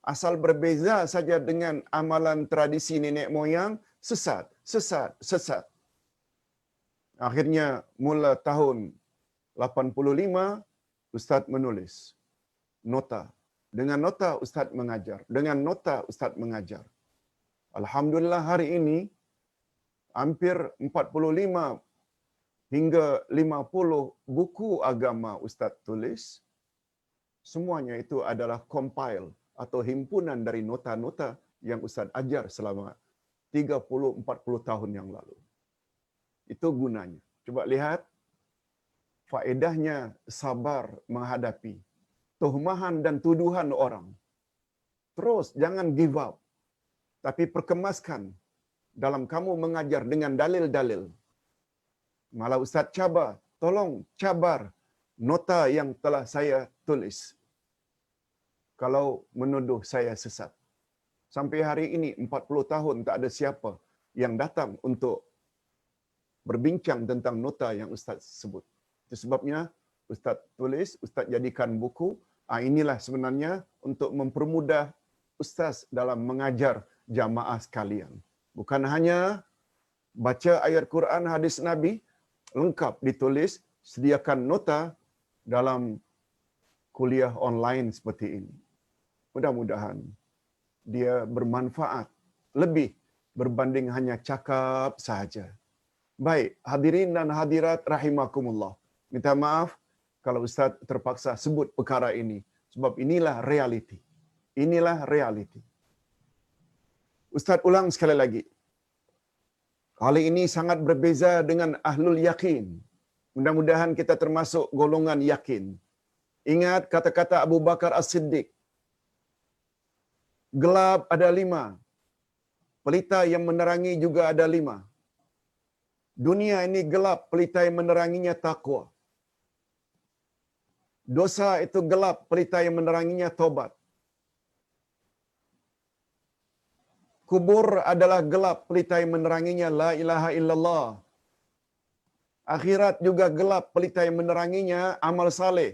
asal berbeza saja dengan amalan tradisi nenek moyang, sesat. Akhirnya mula tahun 85, Ustaz menulis nota. Dengan nota Ustaz mengajar. Alhamdulillah hari ini, hampir 45 hingga 50 buku agama Ustaz tulis. Semuanya itu adalah compile atau himpunan dari nota-nota yang Ustaz ajar selama 30-40 tahun yang lalu. Itu gunanya. Coba lihat faedahnya sabar menghadapi tuhmahan dan tuduhan orang. Terus jangan give up. Tapi perkemaskan dalam kamu mengajar dengan dalil-dalil. Malah Ustaz cabar, tolong cabar nota yang telah saya tulis. Kalau menuduh saya sesat. Sampai hari ini 40 tahun tak ada siapa yang datang untuk berbincang tentang nota yang Ustaz sebut. Itu sebabnya Ustaz tulis, Ustaz jadikan buku. Inilah sebenarnya untuk mempermudah Ustaz dalam mengajar jamaah sekalian. Bukan hanya baca ayat Quran, hadis Nabi, lengkap ditulis, sediakan nota dalam kuliah online seperti ini. Mudah-mudahan dia bermanfaat lebih berbanding hanya cakap sahaja. Baik, hadirin dan hadirat rahimakumullah. Minta maaf kalau Ustaz terpaksa sebut perkara ini. Sebab inilah realiti. Inilah realiti. Ustaz ulang sekali lagi. Kali ini sangat berbeza dengan ahlul yakin. Mudah-mudahan kita termasuk golongan yakin. Ingat kata-kata Abu Bakar As-Siddiq. Gelap ada 5. Pelita yang menerangi juga ada 5. Dunia ini gelap, pelita yang meneranginya takwa. Dosa itu gelap, pelita yang meneranginya tobat. Kubur adalah gelap, pelita yang meneranginya la ilaha illallah. Akhirat juga gelap, pelita yang meneranginya amal saleh.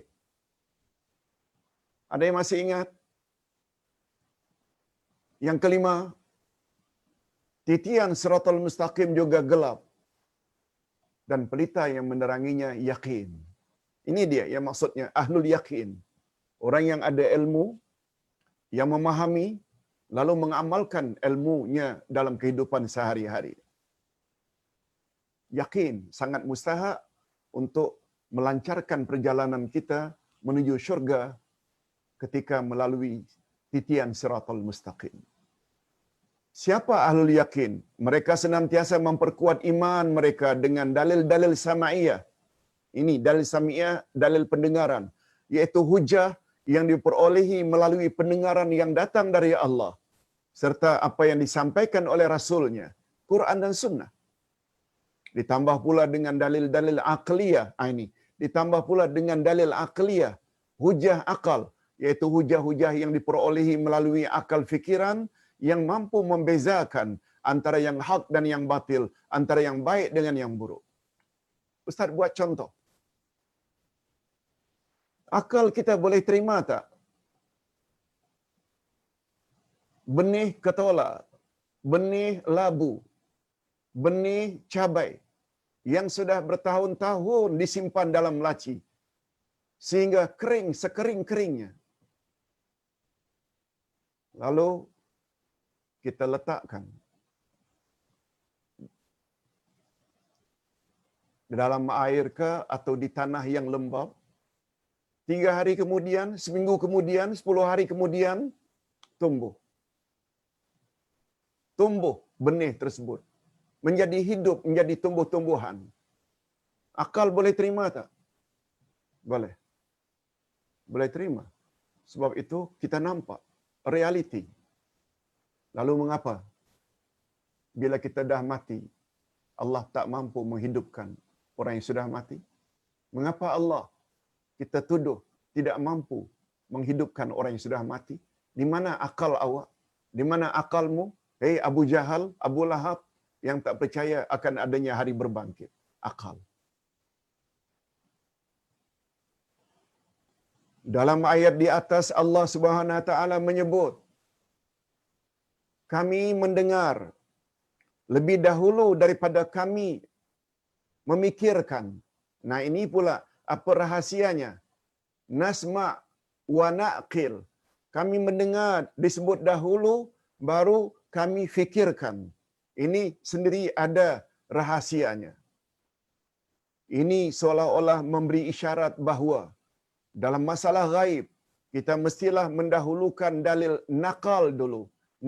Ada yang masih ingat? Yang kelima, titian siratal mustaqim juga gelap. Dan pelita yang meneranginya yakin. Ini dia yang maksudnya ahlul yakin. Orang yang ada ilmu, yang memahami lalu mengamalkan ilmunya dalam kehidupan sehari-hari. Yakin sangat mustahak untuk melancarkan perjalanan kita menuju syurga ketika melalui titian siratal mustaqim. Siapa ahlul yakin? Mereka senantiasa memperkuat iman mereka dengan dalil-dalil sama'iyah. Ini dalil sama'iyah, dalil pendengaran, yaitu hujah yang diperolehi melalui pendengaran yang datang dari Allah, serta apa yang disampaikan oleh Rasulnya, Quran dan Sunnah. Ditambah pula dengan dalil-dalil aqliyah, ini. Ditambah pula dengan dalil aqliyah, hujah akal, yaitu hujah-hujah yang diperolehi melalui akal fikiran yang mampu membezakan antara yang hak dan yang batil, antara yang baik dengan yang buruk. Ustaz buat contoh. Akal kita boleh terima tak? Benih ketola, benih labu, benih cabai yang sudah bertahun-tahun disimpan dalam laci sehingga kering sekering-keringnya. Lalu kita letakkan di dalam air ke atau di tanah yang lembab. 3 hari kemudian, seminggu kemudian, 10 hari kemudian, tumbuh. Tumbuh benih tersebut. Menjadi hidup, menjadi tumbuh-tumbuhan. Akal boleh terima tak? Boleh. Boleh terima. Sebab itu kita nampak realiti. Lalu mengapa? Bila kita dah mati, Allah tak mampu menghidupkan orang yang sudah mati? Mengapa Allah kita tuduh tidak mampu menghidupkan orang yang sudah mati? Di mana akal awak? Di mana akalmu? Hei Abu Jahal, Abu Lahab yang tak percaya akan adanya hari berbangkit. Akal. Dalam ayat di atas Allah Subhanahu wa taala menyebut, kami mendengar lebih dahulu daripada kami memikirkan. Nah, ini pula apa rahasianya? Nasma' wa naqil. Kami mendengar disebut dahulu, baru kami fikirkan. Ini sendiri ada rahasianya. Ini seolah-olah memberi isyarat bahawa dalam masalah gaib, kita mestilah mendahulukan dalil nakal dulu.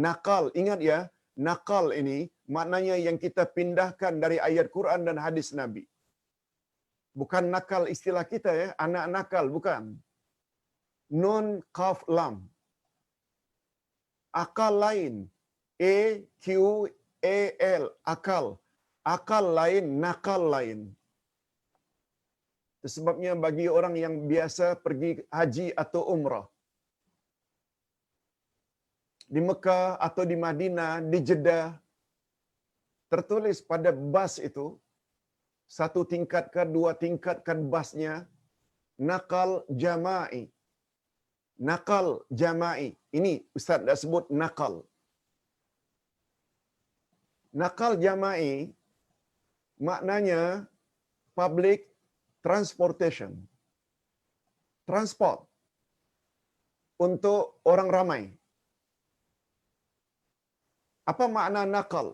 Nakal, ingat ya, nakal ini maknanya yang kita pindahkan dari ayat Quran dan hadis Nabi. Bukan nakal istilah kita ya, anak nakal, bukan. Nun, qaf, lam. Akal lain. A, Q, A, L. Akal. Akal lain, nakal lain. Sebabnya bagi orang yang biasa pergi haji atau umrah, di Mekah atau di Madinah, di Jeddah, tertulis pada bas itu, 1 tingkat ke 2 tingkat kan basnya, nakal jama'i. Nakal jama'i. Ini Ustaz dah sebut nakal. Nakal jama'i maknanya public transportation. Transport untuk orang ramai. Apa makna nakal?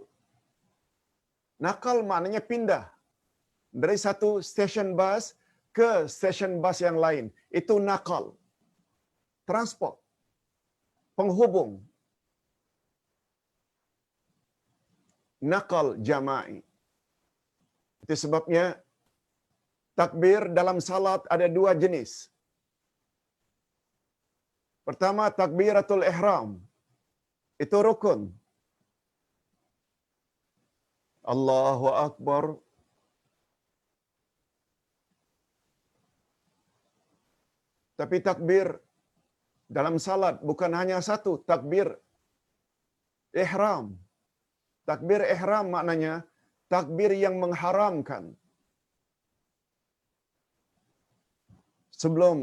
Nakal maknanya pindah dari satu stesen bas ke stesen bas yang lain. Itu nakal. Transport. Penghubung. Nakal jama'i. Itu sebabnya takbir dalam salat ada 2 jenis. Pertama, takbiratul ihram. Itu rukun. Allahu Akbar. Tapi takbir dalam salat bukan hanya 1, takbir ihram. Takbir ihram maknanya takbir yang mengharamkan. Sebelum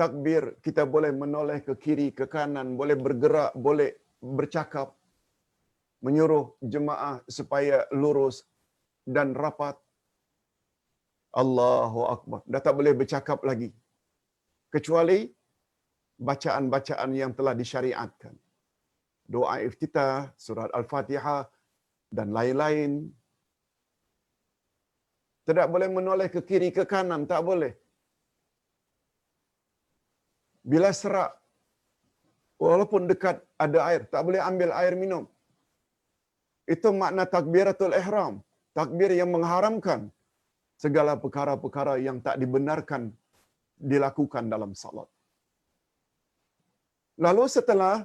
takbir, kita boleh menoleh ke kiri, ke kanan, boleh bergerak, boleh bercakap, menyuruh jemaah supaya lurus dan rapat. Allahu Akbar. Dah tak boleh bercakap lagi. Kecuali bacaan-bacaan yang telah disyariatkan. Doa iftitah, surat Al-Fatihah dan lain-lain. Tidak boleh menoleh ke kiri ke kanan, tak boleh. Bila serak, walaupun dekat ada air, tak boleh ambil air minum. Itu makna takbiratul ihram, takbir yang mengharamkan segala perkara-perkara yang tak dibenarkan dilakukan dalam salat. Lalu setelah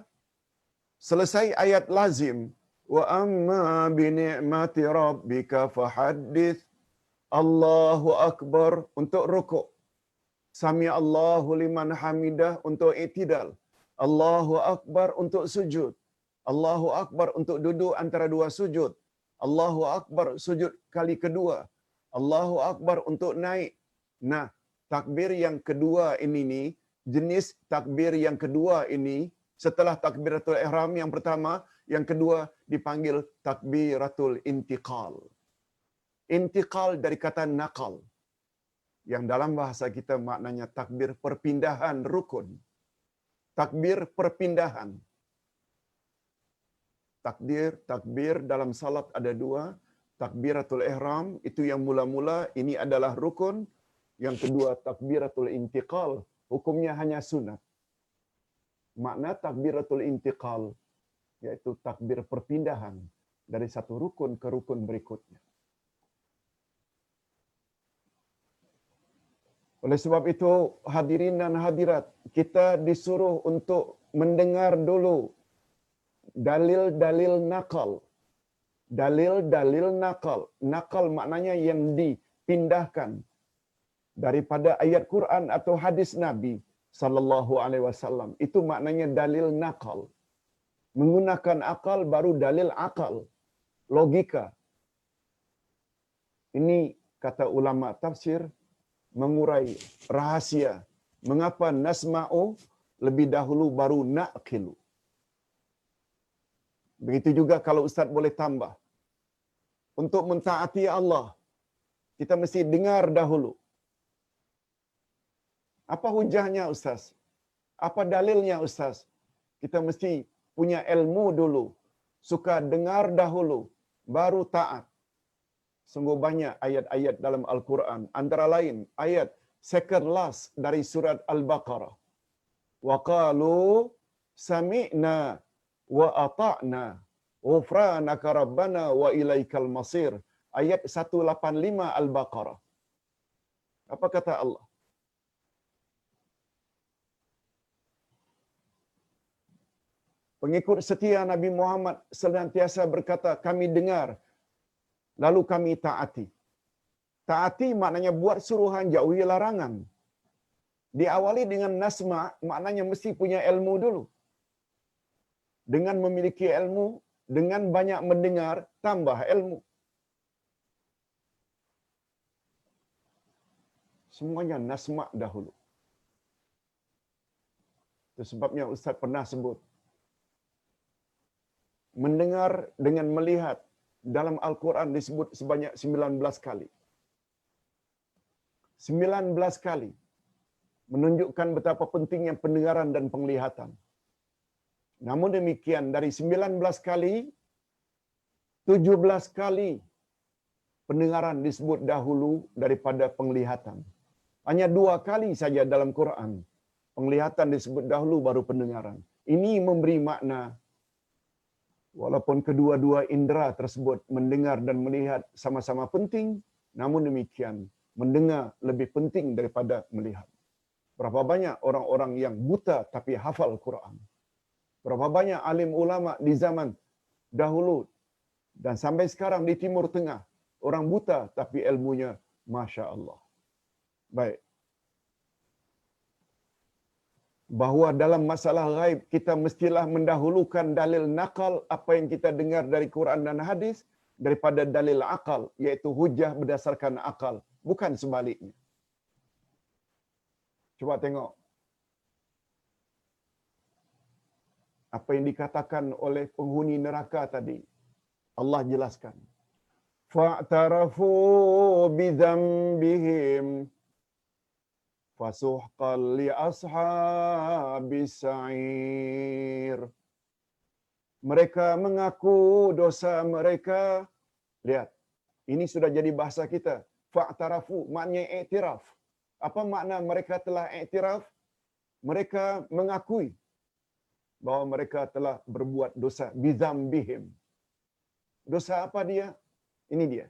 selesai ayat lazim, wa amma bi ni'mati rabbika fahaddits, Allahu akbar untuk rukuk, sami Allahu liman hamidah untuk i'tidal, Allahu akbar untuk sujud, Allahu akbar untuk duduk antara dua sujud, Allahu akbar sujud kali kedua, Allahu akbar untuk naik. Nah, takbir yang kedua ini nih, jenis takbir yang kedua ini setelah takbiratul ihram yang pertama, yang kedua dipanggil takbiratul intiqal. Intiqal dari kata naqal, yang dalam bahasa kita maknanya takbir perpindahan rukun. Takbir perpindahan. Takbir dalam salat ada dua. Takbiratul ihram itu yang mula-mula, ini adalah rukun. Yang kedua takbiratul intiqal, hukumnya hanya sunat. Makna takbiratul intiqal yaitu takbir perpindahan dari satu rukun ke rukun berikutnya. Oleh sebab itu, hadirin dan hadirat, kita disuruh untuk mendengar dulu dalil-dalil nakal. Dalil-dalil nakal. Nakal maknanya yang dipindahkan daripada ayat Quran atau hadis Nabi sallallahu alaihi wasallam. Itu maknanya dalil nakal. Menggunakan akal baru dalil akal. Logika. Ini kata ulama tafsir mengurai rahasia mengapa nasma'u lebih dahulu baru na'qilu. Begitu juga kalau ustaz boleh tambah. Untuk mentaati Allah, kita mesti dengar dahulu. Apa hujahnya ustaz? Apa dalilnya ustaz? Kita mesti punya ilmu dulu. Suka dengar dahulu, baru taat. Sungguh banyak ayat-ayat dalam Al-Quran. Antara lain, ayat second last dari surat Al-Baqarah. Wa qalu sami'na wa ata'na ghufranaka rabbana wa ilaikal masir. Ayat 185 Al-Baqarah. Apa kata Allah? Pengikut setia Nabi Muhammad senantiasa berkata, kami dengar, lalu kami taati. Taati maknanya buat suruhan, jauhi larangan. Diawali dengan nasma, maknanya mesti punya ilmu dulu. Dengan memiliki ilmu, dengan banyak mendengar, tambah ilmu. Semuanya nasma dahulu. Itu sebabnya Ustaz pernah sebut. Mendengar dengan melihat dalam Al-Quran disebut sebanyak 19 kali. 19 kali. Menunjukkan betapa pentingnya pendengaran dan penglihatan. Namun demikian, dari 19 kali, 17 kali pendengaran disebut dahulu daripada penglihatan. Hanya 2 kali saja dalam Quran. Penglihatan disebut dahulu baru pendengaran. Ini memberi makna walaupun kedua-dua indera tersebut mendengar dan melihat sama-sama penting, namun demikian mendengar lebih penting daripada melihat. Berapa banyak orang-orang yang buta tapi hafal Quran. Berapa banyak alim ulama di zaman dahulu dan sampai sekarang di Timur Tengah, orang buta tapi ilmunya Masya Allah. Baik. Bahawa dalam masalah ghaib kita mestilah mendahulukan dalil nakal, apa yang kita dengar dari Quran dan hadis, daripada dalil akal, iaitu hujah berdasarkan akal, bukan sebaliknya. Cuba tengok apa yang dikatakan oleh penghuni neraka tadi. Allah jelaskan. Fa'tarafu bidzambihim. fasuhqan li ashabis sa'ir. Mereka mengaku dosa mereka. Lihat, ini sudah jadi bahasa kita. Fa'tarafu, maknanya iktiraf. Apa makna mereka telah iktiraf? Mereka mengakui bahwa mereka telah berbuat dosa. Bidzambihim. Dosa apa dia? Ini dia.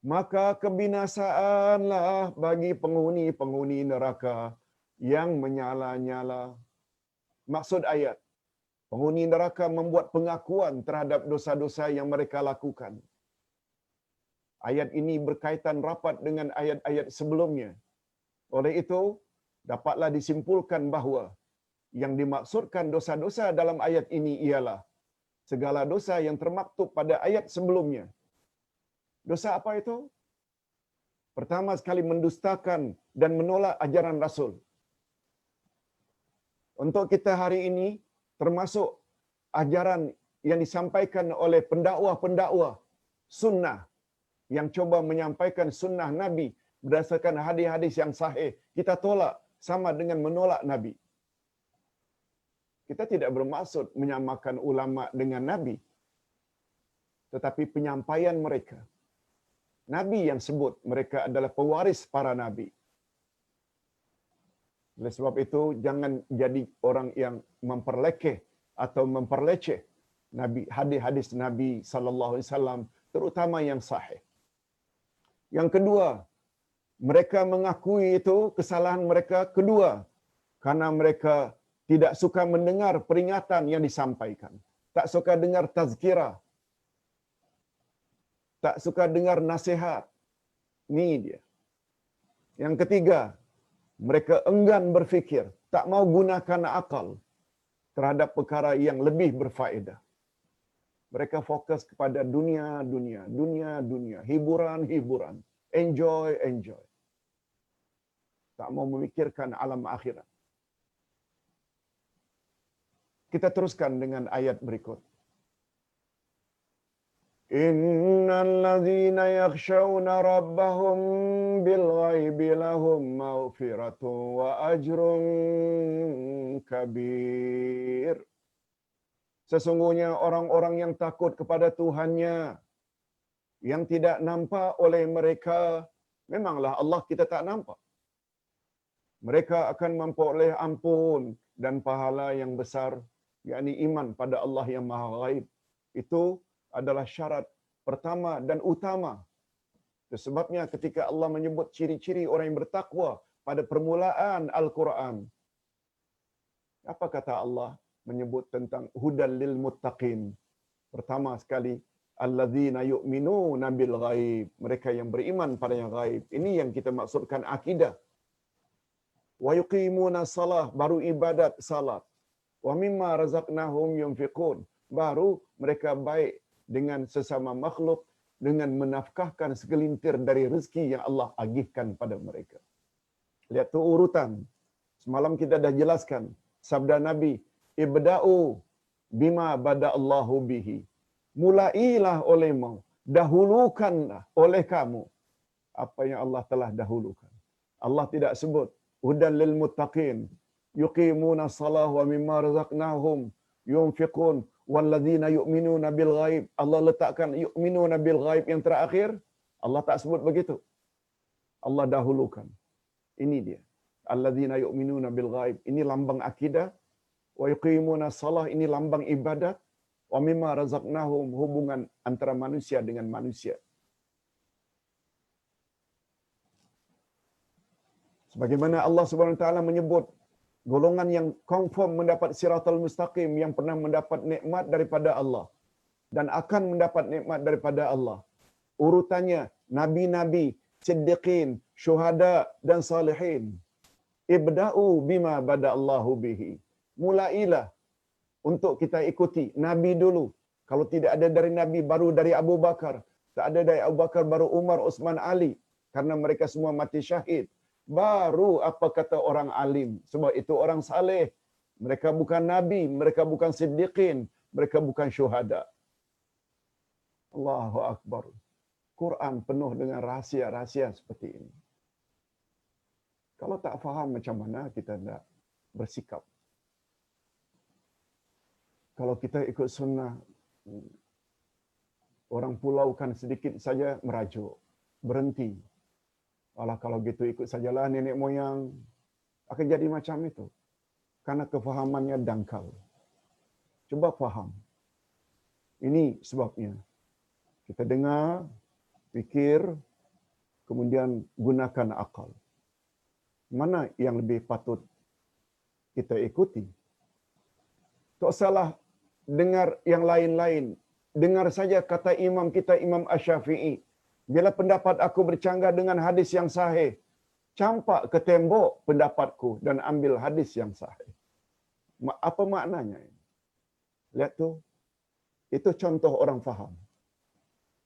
Maka kebinasaanlah bagi penghuni-penghuni neraka yang menyala-nyala. Maksud ayat, penghuni neraka membuat pengakuan terhadap dosa-dosa yang mereka lakukan. Ayat ini berkaitan rapat dengan ayat-ayat sebelumnya. Oleh itu, dapatlah disimpulkan bahawa yang dimaksudkan dosa-dosa dalam ayat ini ialah segala dosa yang termaktub pada ayat sebelumnya. Dosa apa itu? Pertama sekali mendustakan dan menolak ajaran Rasul. Untuk kita hari ini, termasuk ajaran yang disampaikan oleh pendakwah-pendakwah sunnah yang coba menyampaikan sunnah Nabi berdasarkan hadis-hadis yang sahih, kita tolak sama dengan menolak Nabi. Kita tidak bermaksud menyamakan ulama dengan Nabi, tetapi penyampaian mereka. Nabi yang sebut mereka adalah pewaris para Nabi. Oleh sebab itu, jangan jadi orang yang memperlekeh atau memperleceh Nabi, hadis-hadis Nabi sallallahu alaihi wasallam, terutama yang sahih. Yang kedua, mereka mengakui itu kesalahan mereka kedua karena mereka tidak suka mendengar peringatan yang disampaikan. Tak suka dengar tazkirah. Tak suka dengar nasihat. Ini dia. Yang ketiga, mereka enggan berfikir, tak mau gunakan akal terhadap perkara yang lebih berfaedah. Mereka fokus kepada dunia, hiburan, enjoy. Tak mau memikirkan alam akhirat. Kita teruskan dengan ayat berikut. Innal ladzina yakhshawna rabbahum bil ghaibi lahum maghfiratun wa ajrun kabir. Sesungguhnya orang-orang yang takut kepada Tuhannya, yang tidak nampak oleh mereka, memanglah Allah kita tak nampak. Mereka akan memperoleh ampun dan pahala yang besar, yakni iman pada Allah yang Maha Ghaib. Itu adalah syarat pertama dan utama. Sebabnya ketika Allah menyebut ciri-ciri orang yang bertakwa pada permulaan Al-Quran, apa kata Allah menyebut tentang hudal lil muttaqin? Pertama sekali, alladzina yu'minuna bil ghaib, mereka yang beriman pada yang ghaib. Ini yang kita maksudkan akidah. Wa yuqimuna salah, baru ibadat salat. Wa mimma razaqnahum yunfiqun, baru mereka baik dengan sesama makhluk dengan menafkahkan segelintir dari rezeki yang Allah agihkan pada mereka. Lihat tu urutan. Semalam kita dah jelaskan sabda Nabi, ibda'u bima bada'allahu bihi. Mulailah olehmu, dahulukanlah oleh kamu apa yang Allah telah dahulukan. Allah tidak sebut hudan lil muttaqin, yuqimuna salah wa mimma razaqnahum yunfiqun walladzina yu'minuna bil ghaib. Allah letakkan yu'minuna bil ghaib yang terakhir. Allah tak sebut begitu. Allah dahulukan. Ini dia. Alladzina yu'minuna bil ghaib. Ini lambang akidah. Wa yuqimuna salah, ini lambang ibadat. Wa mimma razaqnahum, hubungan antara manusia dengan manusia. Sebagaimana Allah Subhanahu wa taala menyebut golongan yang confirm mendapat siratal mustaqim, yang pernah mendapat nikmat daripada Allah dan akan mendapat nikmat daripada Allah. Urutannya nabi-nabi, siddiqin, syuhada dan salihin. Ibda'u bima bada'allahu bihi. Mulailah untuk kita ikuti nabi dulu. Kalau tidak ada dari nabi, baru dari Abu Bakar. Tak ada dari Abu Bakar, baru Umar, Utsman, Ali, karena mereka semua mati syahid. Baru apa kata orang alim, sebab itu orang saleh. Mereka bukan nabi, mereka bukan siddiqin, mereka bukan syuhada. Allahu akbar. Quran penuh dengan rahsia-rahsia seperti ini. Kalau tak faham macam mana kita nak bersikap. Kalau kita ikut sunnah, orang pulau kan sedikit saja merajuk, berhenti. Alah kalau gitu ikut sajalah nenek moyang, akan jadi macam itu. Karena kefahamannya dangkal. Cuba faham. Ini sebabnya. Kita dengar, fikir, kemudian gunakan akal. Mana yang lebih patut kita ikuti? Tak salah dengar yang lain-lain. Dengar saja kata imam kita, Imam Asy-Syafi'i. Bila pendapat aku bercanggah dengan hadis yang sahih, campak ke tembok pendapatku dan ambil hadis yang sahih. Apa maknanya? Lihat tu. Itu contoh orang faham.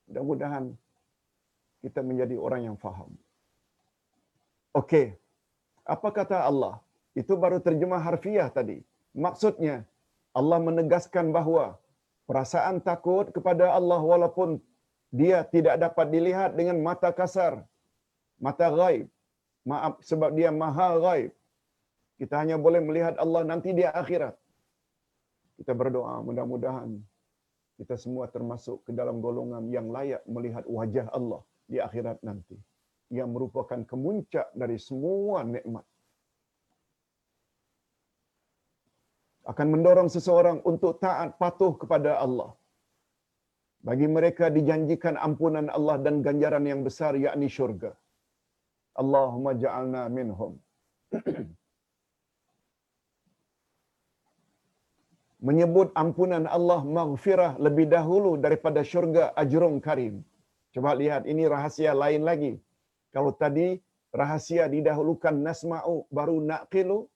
Mudah-mudahan kita menjadi orang yang faham. Okey. Apa kata Allah? Itu baru terjemah harfiah tadi. Maksudnya, Allah menegaskan bahawa perasaan takut kepada Allah walaupun dia tidak dapat dilihat dengan mata kasar, mata ghaib. Maaf, sebab dia maha ghaib. Kita hanya boleh melihat Allah nanti di akhirat. Kita berdoa mudah-mudahan kita semua termasuk ke dalam golongan yang layak melihat wajah Allah di akhirat nanti. Yang merupakan kemuncak dari semua nikmat. Akan mendorong seseorang untuk taat patuh kepada Allah. Bagi mereka dijanjikan ampunan Allah dan ganjaran yang besar, yakni syurga. Allahumma ja'alna minhum. Menyebut ampunan Allah maghfirah lebih dahulu daripada syurga ajrun karim. Coba lihat, ini rahasia lain lagi. Kalau tadi rahasia didahulukan nasma'u baru naqilu,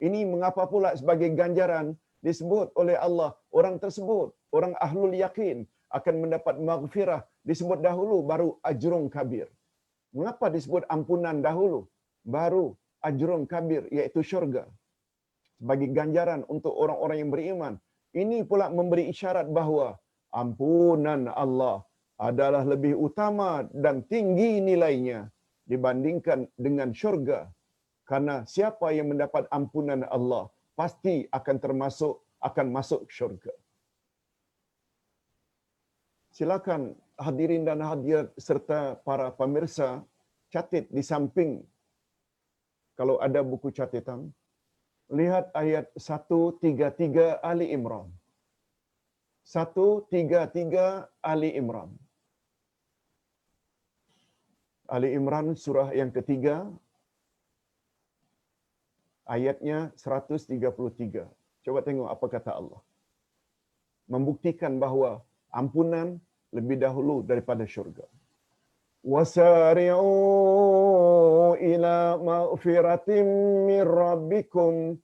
ini mengapa pula sebagai ganjaran disebut oleh Allah orang tersebut, orang ahlul yakin akan mendapat maghfirah disebut dahulu baru ajrun kabir. Mengapa disebut ampunan dahulu baru ajrun kabir, iaitu syurga? Sebagai ganjaran untuk orang-orang yang beriman. Ini pula memberi isyarat bahawa ampunan Allah adalah lebih utama dan tinggi nilainya dibandingkan dengan syurga. Karena siapa yang mendapat ampunan Allah pasti akan masuk syurga. Silakan hadirin dan hadirat serta para pemirsa catat di samping, kalau ada buku catatan, lihat ayat 133 Ali Imran. 133 Ali Imran. Ali Imran surah yang ketiga, ayatnya 133. Coba tengok apa kata Allah. Membuktikan bahawa ampunan lebih dahulu daripada syurga. Wasari'u ila maghfiratin min rabbikum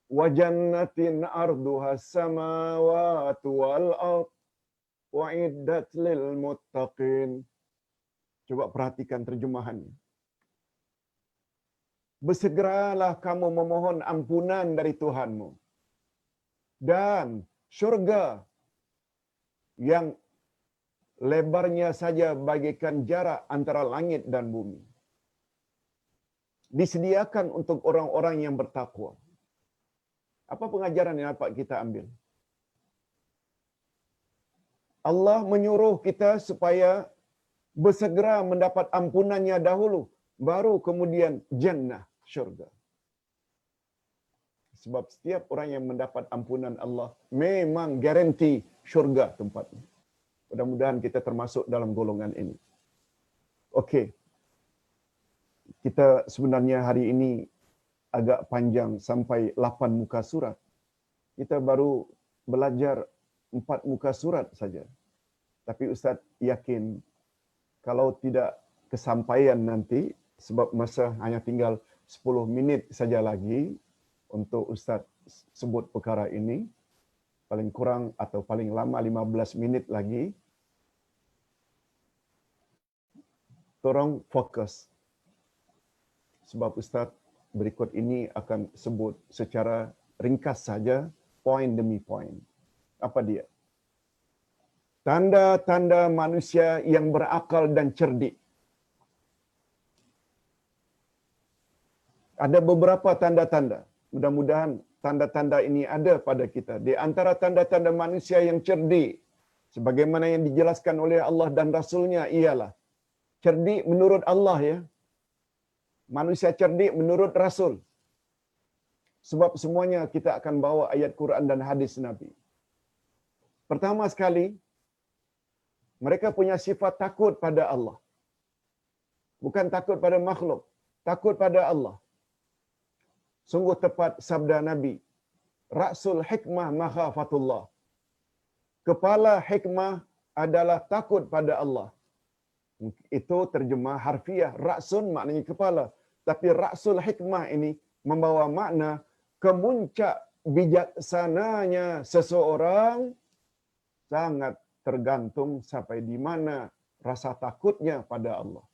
wa jannatin arduha as-samawati wal ard wa'iddat lil muttaqin. Coba perhatikan terjemahannya. Bersegeralah kamu memohon ampunan dari Tuhanmu dan syurga yang lebarnya saja bagaikan jarak antara langit dan bumi. Disediakan untuk orang-orang yang bertakwa. Apa pengajaran yang dapat kita ambil? Allah menyuruh kita supaya bersegera mendapat ampunannya dahulu, baru kemudian jannah, syurga. Sebab setiap orang yang mendapat ampunan Allah memang garanti syurga tempatnya. Mudah-mudahan kita termasuk dalam golongan ini. Okey. Kita sebenarnya hari ini agak panjang sampai 8 muka surat. Kita baru belajar 4 muka surat saja. Tapi Ustaz yakin kalau tidak kesampaian nanti, sebab masa hanya tinggal 10 minit saja lagi untuk Ustaz sebut perkara ini, paling kurang atau paling lama 15 minit lagi, tolong fokus. Sebab Ustaz berikut ini akan sebut secara ringkas saja, poin demi poin. Apa dia? Tanda-tanda manusia yang berakal dan cerdik. Ada beberapa tanda-tanda. Mudah-mudahan tanda-tanda ini ada pada kita. Di antara tanda-tanda manusia yang cerdik, sebagaimana yang dijelaskan oleh Allah dan Rasulnya ialah, cerdik menurut Allah ya. Manusia cerdik menurut Rasul. Sebab semuanya kita akan bawa ayat Quran dan hadis Nabi. Pertama sekali, mereka punya sifat takut pada Allah. Bukan takut pada makhluk, takut pada Allah. Sungguh tepat sabda Nabi, Ra'sul hikmah makhafatullah. Kepala hikmah adalah takut pada Allah. Itu terjemah harfiah. Ra'sun maknanya kepala. Tapi Ra'sul hikmah ini membawa makna kemuncak bijaksananya seseorang sangat tergantung sampai di mana rasa takutnya pada Allah.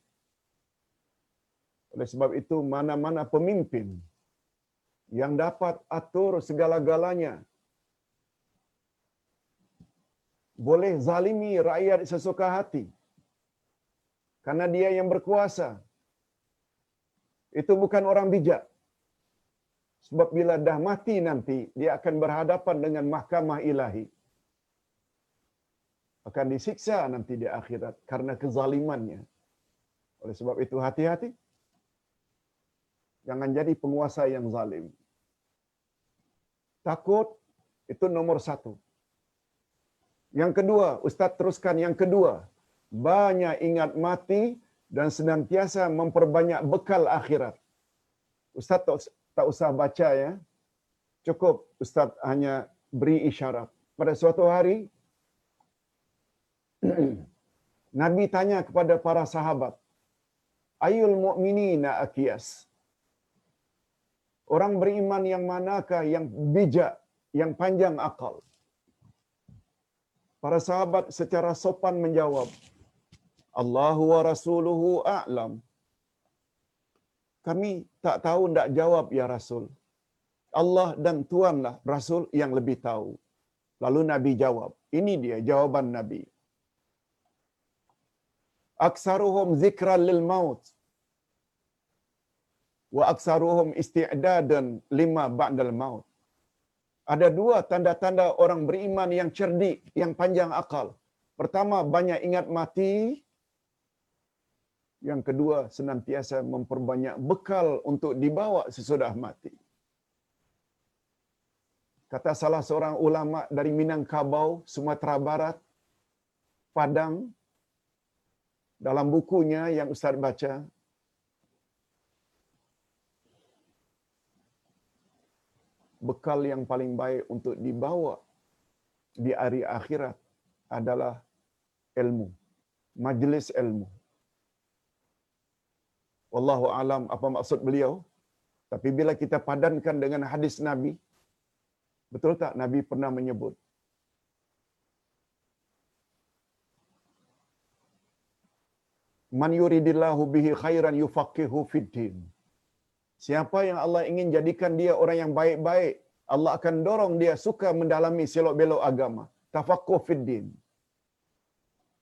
Oleh sebab itu, mana-mana pemimpin yang dapat atur segala-galanya, boleh zalimi rakyat sesuka hati, karena dia yang berkuasa, itu bukan orang bijak. Sebab bila dah mati nanti, dia akan berhadapan dengan mahkamah ilahi. Akan disiksa nanti di akhirat karena kezalimannya. Oleh sebab itu hati-hati. Jangan jadi penguasa yang zalim. Takut itu nomor satu. Yang kedua, Ustaz teruskan yang kedua. Banyak ingat mati dan senantiasa memperbanyak bekal akhirat. Ustaz tak usah baca ya. Cukup Ustaz hanya beri isyarat. Pada suatu hari, Nabi tanya kepada para sahabat, Ayul mu'minina akiyas. Orang beriman yang manakah yang bijak, yang panjang akal? Para sahabat secara sopan menjawab, Allahu wa rasuluhu a'lam. Kami tak tahu nak jawab ya Rasul. Allah dan Tuanlah Rasul yang lebih tahu. Lalu Nabi jawab. Ini dia jawaban Nabi. Aksaruhum zikran lil maut wa aksaruhum isti'dadan lima ba'dal maut. Ada dua tanda-tanda orang beriman yang cerdik, yang panjang akal. Pertama, banyak ingat mati. Yang kedua, senantiasa memperbanyak bekal untuk dibawa sesudah mati. Kata salah seorang ulama dari Minangkabau, Sumatera Barat, Padang, dalam bukunya yang Ustaz baca, bekal yang paling baik untuk dibawa di hari akhirat adalah ilmu, majlis ilmu. Wallahu alam apa maksud beliau. Tapi bila kita padankan dengan hadis Nabi, betul tak Nabi pernah menyebut, Man yuridillahu bihi khairan yufaqihu fid din. Siapa yang Allah ingin jadikan dia orang yang baik-baik, Allah akan dorong dia suka mendalami selok-belok agama. Tafaqquh fid din.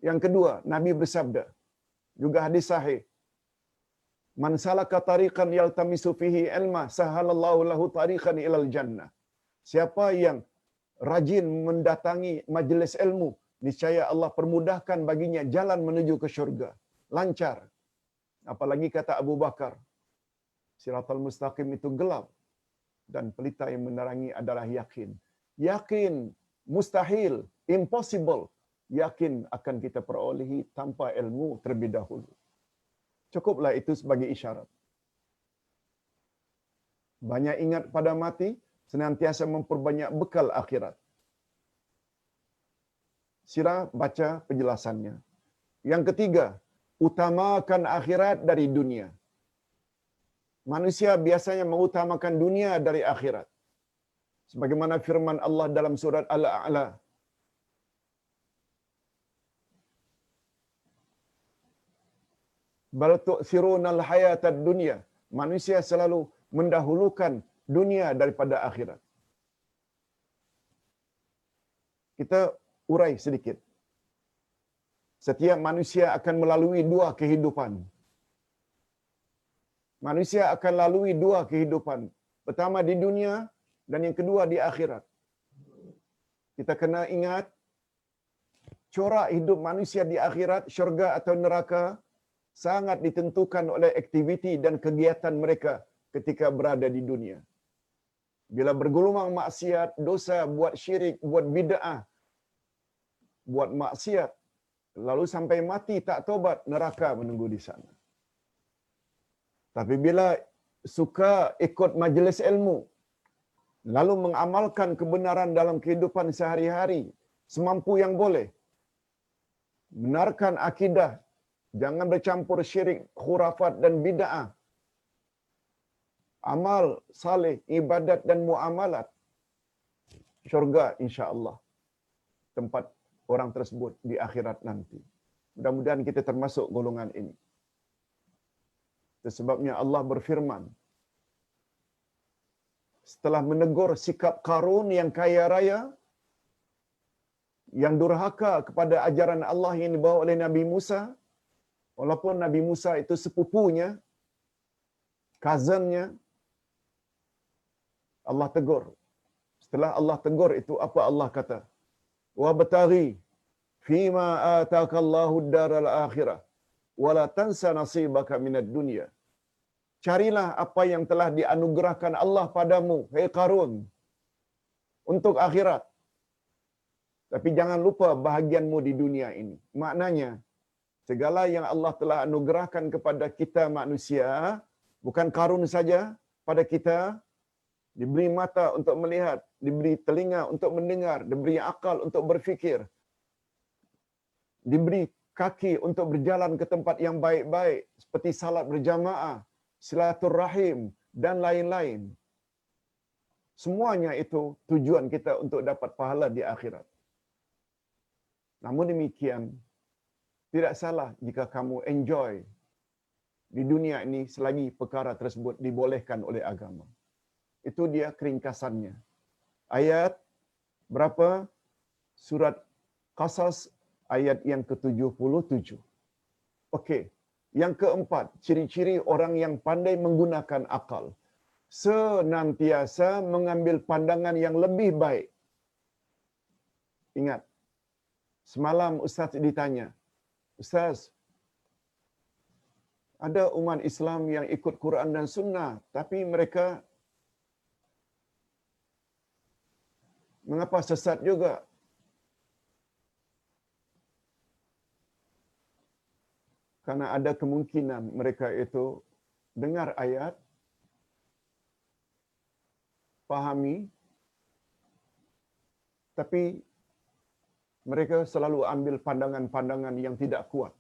Yang kedua, Nabi bersabda, juga hadis sahih, Man salaka tariqan yaltamisu fihi ilma, sahalallahu lahu tariqan ilal jannah. Siapa yang rajin mendatangi majlis ilmu, niscaya Allah permudahkan baginya jalan menuju ke syurga. Lancar. Apalagi kata Abu Bakar, Siratal Mustaqim itu gelap dan pelita yang menerangi adalah yakin. Yakin mustahil, impossible. Yakin akan kita perolehi tanpa ilmu terlebih dahulu. Cukuplah itu sebagai isyarat. Banyak ingat pada mati, senantiasa memperbanyak bekal akhirat. Sila baca penjelasannya. Yang ketiga, utamakan akhirat dari dunia. Manusia biasanya mengutamakan dunia dari akhirat. Sebagaimana firman Allah dalam surat Al-A'la. Bal tu'thirunal hayatad dunya. Manusia selalu mendahulukan dunia daripada akhirat. Kita urai sedikit. Setiap manusia akan melalui dua kehidupan. Manusia akan lalui dua kehidupan. Pertama di dunia dan yang kedua di akhirat. Kita kena ingat corak hidup manusia di akhirat, syurga atau neraka, sangat ditentukan oleh aktiviti dan kegiatan mereka ketika berada di dunia. Bila bergulung maksiat, dosa, buat syirik, buat bid'ah, buat maksiat, lalu sampai mati tak tobat, neraka menunggu di sana. Tapi bila suka ikut majlis ilmu, lalu mengamalkan kebenaran dalam kehidupan sehari-hari, semampu yang boleh, benarkan akidah, jangan bercampur syirik, khurafat dan bid'ah, amal saleh, ibadat dan muamalat, syurga insya-Allah tempat orang tersebut di akhirat nanti. Mudah-mudahan kita termasuk golongan ini. Sebabnya Allah berfirman, setelah menegur sikap Qarun yang kaya raya, yang durhaka kepada ajaran Allah yang dibawa oleh Nabi Musa, walaupun Nabi Musa itu sepupunya, cousinnya, Allah tegur. Setelah Allah tegur itu, apa Allah kata? وَابْتَغِي فِيمَا آتَاكَ اللَّهُ الدَّارَ الْآخِرَةَ وَلَا تَنْسَ نَصِيبَكَ مِنَ الدُّنْيَا. Carilah apa yang telah dianugerahkan Allah padamu, hai Qarun, untuk akhirat. Tapi jangan lupa bahagianmu di dunia ini. Maknanya, segala yang Allah telah anugerahkan kepada kita manusia, bukan Qarun saja, pada kita, diberi mata untuk melihat, diberi telinga untuk mendengar, diberi akal untuk berfikir, diberi kaki untuk berjalan ke tempat yang baik-baik, seperti salat berjamaah, silaturrahim, dan lain-lain. Semuanya itu tujuan kita untuk dapat pahala di akhirat. Namun demikian, tidak salah jika kamu enjoy di dunia ini selagi perkara tersebut dibolehkan oleh agama. Itu dia keringkasannya. Ayat berapa? Surat Qasas ayat yang ke-77. Okey. Yang keempat, ciri-ciri orang yang pandai menggunakan akal. Senantiasa mengambil pandangan yang lebih baik. Ingat, semalam Ustaz ditanya, Ustaz, ada umat Islam yang ikut Quran dan Sunnah, tapi mereka mengapa sesat juga? Karena ada kemungkinan mereka itu dengar ayat, pahami, tapi mereka selalu ambil pandangan-pandangan yang tidak kuat.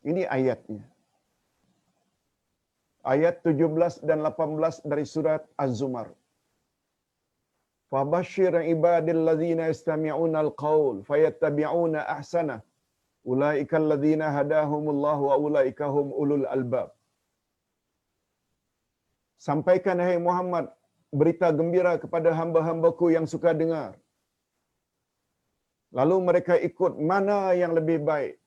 Ini ayatnya. Ayat 17 dan 18 dari surat Az-Zumar. فَبَشِّرْ عِبَادِ الَّذِينَ يَسْتَمِعُونَ الْقَوْلَ فَيَتَّبِعُونَ أَحْسَنَهُ أُولَئِكَ الَّذِينَ هَدَاهُمُ اللَّهُ وَأُولَئِكَ هُمْ أُولُو الْأَلْبَابِ. Sampaikan hai Muhammad berita gembira kepada hamba-hambaku yang suka dengar. Lalu mereka ikut mana yang lebih baik.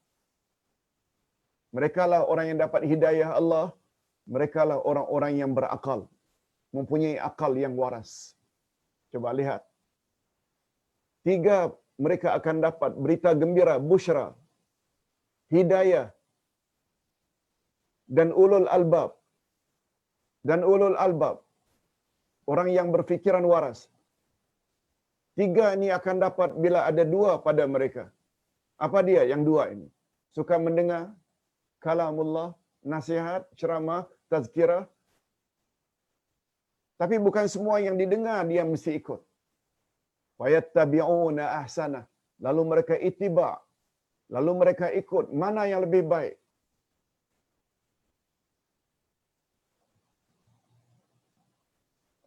Merekalah orang yang dapat hidayah Allah. Merekalah orang-orang yang berakal, mempunyai akal yang waras. Coba lihat. 3 mereka akan dapat berita gembira, busyra, hidayah, dan ulul albab. Dan ulul albab, orang yang berfikiran waras. 3 ini akan dapat bila ada 2 pada mereka. Apa dia yang 2 ini? Suka mendengar kalamullah, nasihat, ceramah, tazkirah. Tapi bukan semua yang didengar dia mesti ikut. Fayattabi'una ahsana. Lalu mereka ittiba'. Lalu mereka ikut mana yang lebih baik.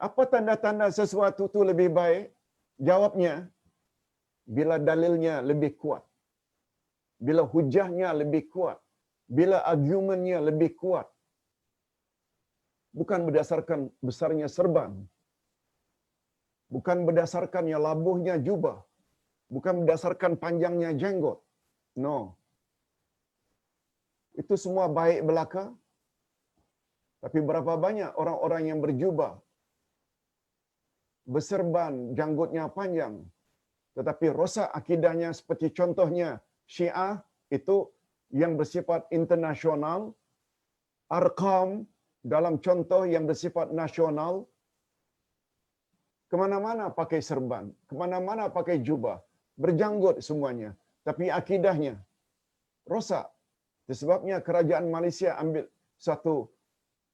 Apa tanda-tanda sesuatu itu lebih baik? Jawabnya, bila dalilnya lebih kuat. Bila hujahnya lebih kuat. Bila argumennya lebih kuat. Bukan berdasarkan besarnya serban. Bukan berdasarkan labuhnya jubah. Bukan berdasarkan panjangnya jenggot. No. itu semua baik belaka. Tapi berapa banyak orang-orang yang berjubah, berserban, janggutnya panjang, tetapi rosak akidahnya, seperti contohnya Syiah, itu yang bersifat internasional, Arqam dalam contoh yang bersifat nasional, kemana-mana pakai serban, kemana-mana pakai jubah, berjanggut semuanya, tapi akidahnya rosak. Sebabnya kerajaan Malaysia ambil satu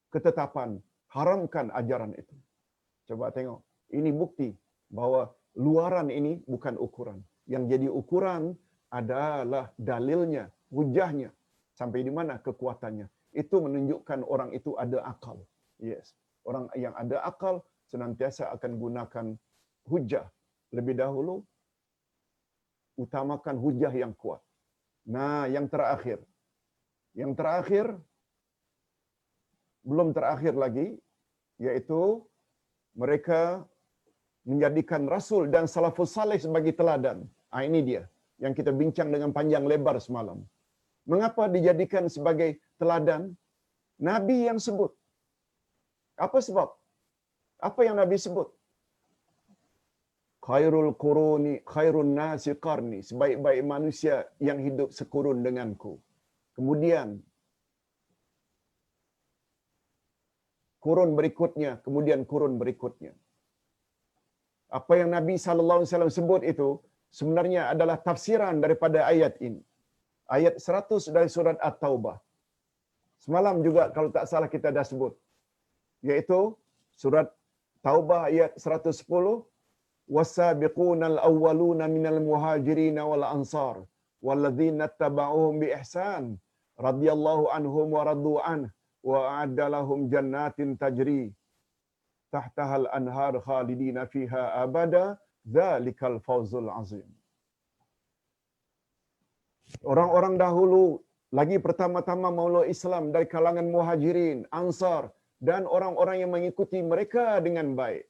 ketetapan, haramkan ajaran itu. Coba tengok, ini bukti bahawa luaran ini bukan ukuran. Yang jadi ukuran adalah dalilnya, hujahnya, sampai di mana kekuatannya. Itu menunjukkan orang itu ada akal. Yes, orang yang ada akal senantiasa akan gunakan hujah. Lebih dahulu, utamakan hujah yang kuat. Nah, yang terakhir. Yang terakhir, belum terakhir lagi, yaitu mereka menjadikan Rasul dan Salafus Saleh sebagai teladan. Ini dia yang kita bincang dengan panjang lebar semalam. Mengapa dijadikan sebagai teladan? Nabi yang sebut. Apa sebab? Apa yang Nabi sebut? Khairul quruni, khairun nasi qarni. Sebaik-baik manusia yang hidup sekurun denganku. Kemudian, kurun berikutnya, kemudian kurun berikutnya. Apa yang Nabi SAW sebut itu sebenarnya adalah tafsiran daripada ayat ini. Ayat 100 dari surat At-Taubah. Semalam juga kalau tak salah kita dah sebut. Yaitu surat Taubah ayat 110. Wasabiqunal awwaluna minal muhajirin wal ansar walladzina tabauhum bi ihsan radhiyallahu anhum wa radu anhu wa a'adda lahum jannatin tajri tahtahal anhar khalidina fiha abada dzalikal fawzul azim. Orang-orang dahulu lagi pertama-tama meluk Islam dari kalangan muhajirin, ansar dan orang-orang yang mengikuti mereka dengan baik.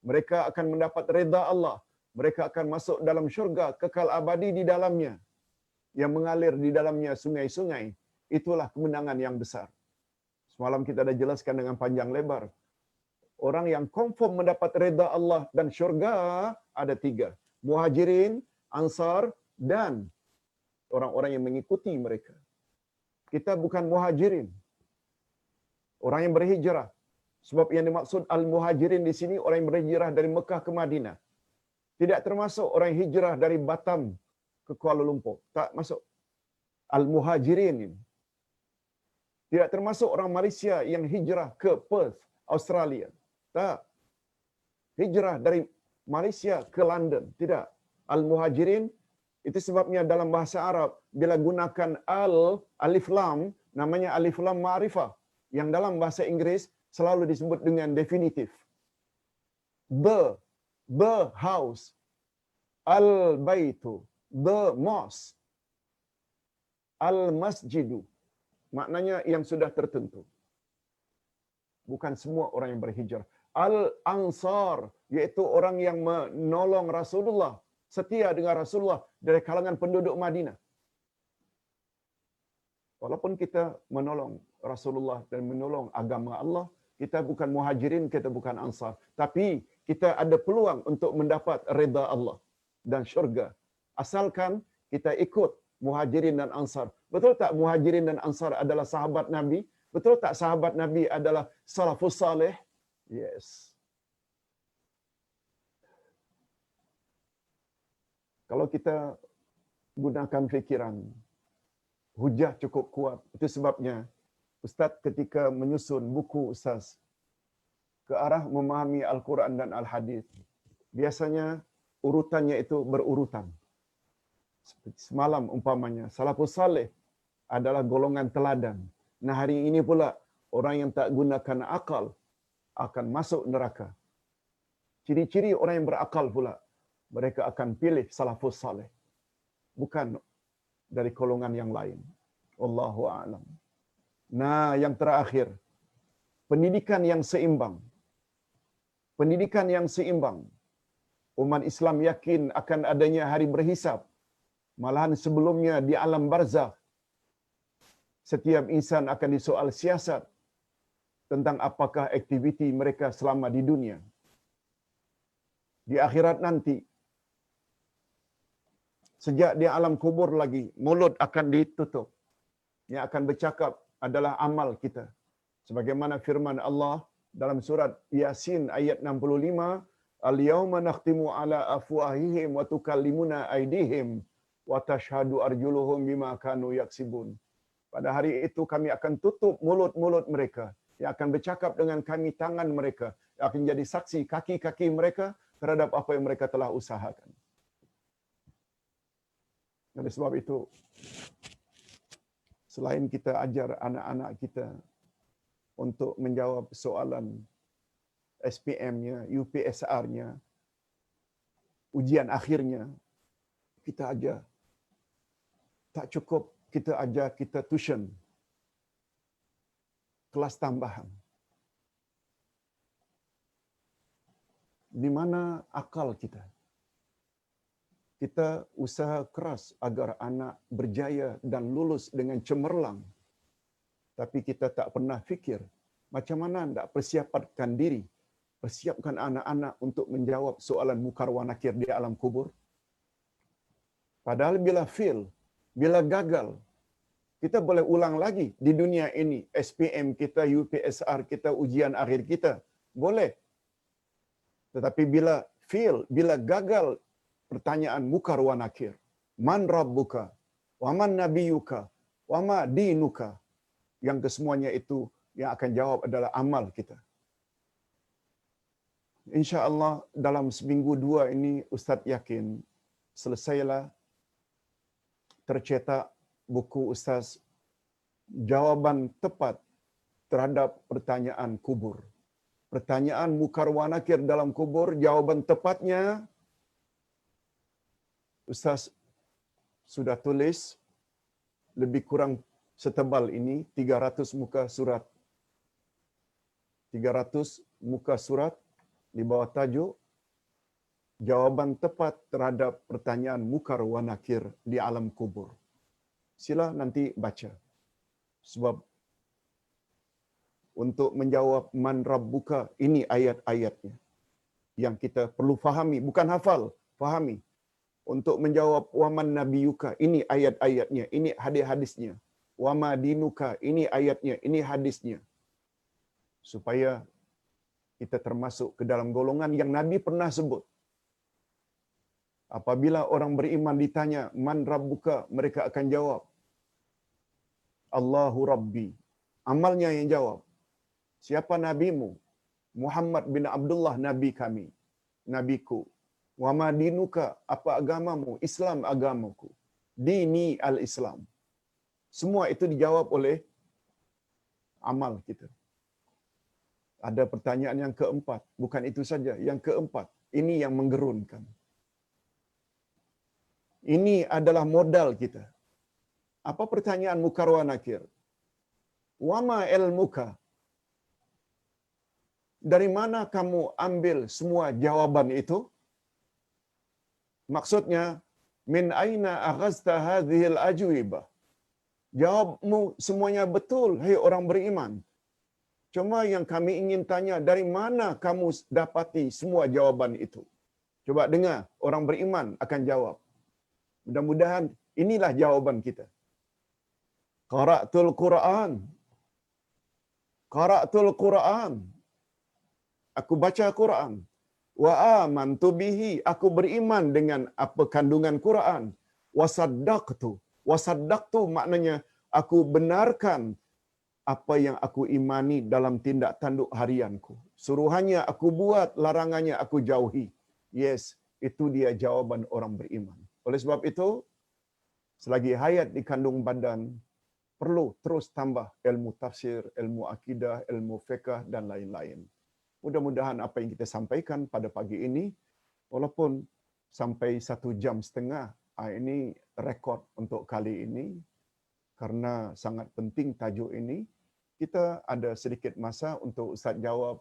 Mereka akan mendapat redha Allah. Mereka akan masuk dalam syurga kekal abadi di dalamnya, yang mengalir di dalamnya sungai-sungai. Itulah kemenangan yang besar. Semalam kita dah jelaskan dengan panjang lebar. Orang yang confirm mendapat redha Allah dan syurga ada 3. Muhajirin, Ansar dan orang-orang yang mengikuti mereka. Kita bukan muhajirin, orang yang berhijrah. Sebab yang dimaksud al-muhajirin di sini orang yang berhijrah dari Mekah ke Madinah. Tidak termasuk orang yang hijrah dari Batam ke Kuala Lumpur. Tak masuk. Al-muhajirin ini. Tidak termasuk orang Malaysia yang hijrah ke Perth, Australia. Tak. Hijrah dari Malaysia ke London. Tidak. Al-muhajirin, itu sebabnya dalam bahasa Arab, bila gunakan alif lam, namanya alif lam ma'rifah. Yang dalam bahasa Inggeris, selalu disebut dengan definitif. The house, al-baitu, the mosque, al-masjidu. Maknanya yang sudah tertentu. Bukan semua orang yang berhijrah. Al-ansar, iaitu orang yang menolong Rasulullah, setia dengan Rasulullah dari kalangan penduduk Madinah. Walaupun kita menolong Rasulullah dan menolong agama Allah, kita bukan muhajirin, kita bukan ansar. Tapi kita ada peluang untuk mendapat redha Allah dan syurga. Asalkan kita ikut muhajirin dan ansar. Betul tak muhajirin dan ansar adalah sahabat Nabi? Betul tak sahabat Nabi adalah salafus salih? Yes. Kalau kita gunakan fikiran, hujah cukup kuat. Itu sebabnya Ustaz ketika menyusun buku Ustaz ke arah memahami Al-Quran dan Al-Hadis, biasanya urutannya itu berurutan. Semalam umpamanya, salafus salih adalah golongan teladan. Nah hari ini pula, orang yang tak gunakan akal akan masuk neraka. Ciri-ciri orang yang berakal pula, mereka akan pilih salafus salih. Bukan dari golongan yang lain. Wallahu a'lam. Nah, yang terakhir, pendidikan yang seimbang. Pendidikan yang seimbang. Umat Islam yakin akan adanya hari berhisab. Malahan sebelumnya di alam barzakh, Setiap insan akan disoal siasat tentang apakah aktiviti mereka selama di dunia. Di akhirat nanti, sejak di alam kubur lagi, mulut akan ditutup. Yang akan bercakap adalah amal kita. Sebagaimana firman Allah dalam surat Yasin ayat 65, "Al-yawma nakhtimu ala afwahihim wa tukallimuna aydihim wa tashhadu arjuluhum bima kanu yaksibun." Pada hari itu kami akan tutup mulut-mulut mereka, yang akan bercakap dengan kami tangan mereka, yang akan jadi saksi kaki-kaki mereka terhadap apa yang mereka telah usahakan. Oleh sebab itu, selain kita ajar anak-anak kita untuk menjawab soalan SPM-nya, UPSR-nya, ujian akhirnya, kita ajar. Tak cukup kita ajar, kita tuition, kelas tambahan. Di mana akal kita? Kita usaha keras agar anak berjaya dan lulus dengan cemerlang. Tapi kita tak pernah fikir macam mana nak persiapkan diri, persiapkan anak-anak untuk menjawab soalan mukar wa nakir di alam kubur. Padahal bila fail, bila gagal, kita boleh ulang lagi di dunia ini. SPM kita, UPSR kita, ujian akhir kita. Boleh. Tetapi bila fail, bila gagal pertanyaan mukar wa nakir, man rabbuka, wa man nabiyuka, wa ma dinuka, yang kesemuanya itu yang akan jawab adalah amal kita. InsyaAllah dalam seminggu dua ini Ustaz yakin selesailah tercetak buku Ustaz jawapan tepat terhadap pertanyaan kubur. Pertanyaan mukar wa nakir dalam kubur, jawapan tepatnya Ustaz sudah tulis lebih kurang setebal ini, 300 muka surat. 300 muka surat di bawah tajuk jawapan tepat terhadap pertanyaan mukar wa nakir di alam kubur. Sila nanti baca. Sebab untuk menjawab man rabbuka, ini ayat-ayatnya yang kita perlu fahami, bukan hafal, fahami. Untuk menjawab waman nabiyuka, ini ayat-ayatnya, ini hadis-hadisnya. Wama dinuka, ini ayatnya, ini hadisnya. Supaya kita termasuk ke dalam golongan yang Nabi pernah sebut. Apabila orang beriman ditanya man rabbuka, mereka akan jawab Allahu Rabbi. Amalnya yang jawab. Siapa nabimu? Muhammad bin Abdullah nabi kami, nabiku. Wa ma dinuka, apa agamamu? Islam agamaku. Dini al-Islam. Semua itu dijawab oleh amal kita. Ada pertanyaan yang keempat, bukan itu saja, yang keempat, ini yang menggerunkan. Ini adalah modal kita. Apa pertanyaan mukar wa nakir? Wa ma ilmuka? Dari mana kamu ambil semua jawaban itu? Maksudnya, min aina aghazta hadhil ajwibah? Jawabmu semuanya betul, hai orang beriman. Cuma yang kami ingin tanya, dari mana kamu dapati semua jawaban itu? Coba dengar, orang beriman akan jawab. Mudah-mudahan inilah jawaban kita. Qara'tul Quran. Qara'tul Quran. Aku baca Quran. Wa amantu bihi. Aku beriman dengan apa kandungan Quran. Wa saddaqtu. Wa saddaqtu maknanya aku benarkan apa yang aku imani dalam tindak tanduk harianku. Suruhannya aku buat, larangannya aku jauhi. Yes, itu dia jawaban orang beriman. Oleh sebab itu, selagi hayat di kandung badan, perlu terus tambah ilmu tafsir, ilmu akidah, ilmu fiqh dan lain-lain. Mudah-mudahan apa yang kita sampaikan pada pagi ini, walaupun sampai 1 jam setengah, ini rekod untuk kali ini, karena sangat penting tajuk ini, kita ada sedikit masa untuk Ustaz jawab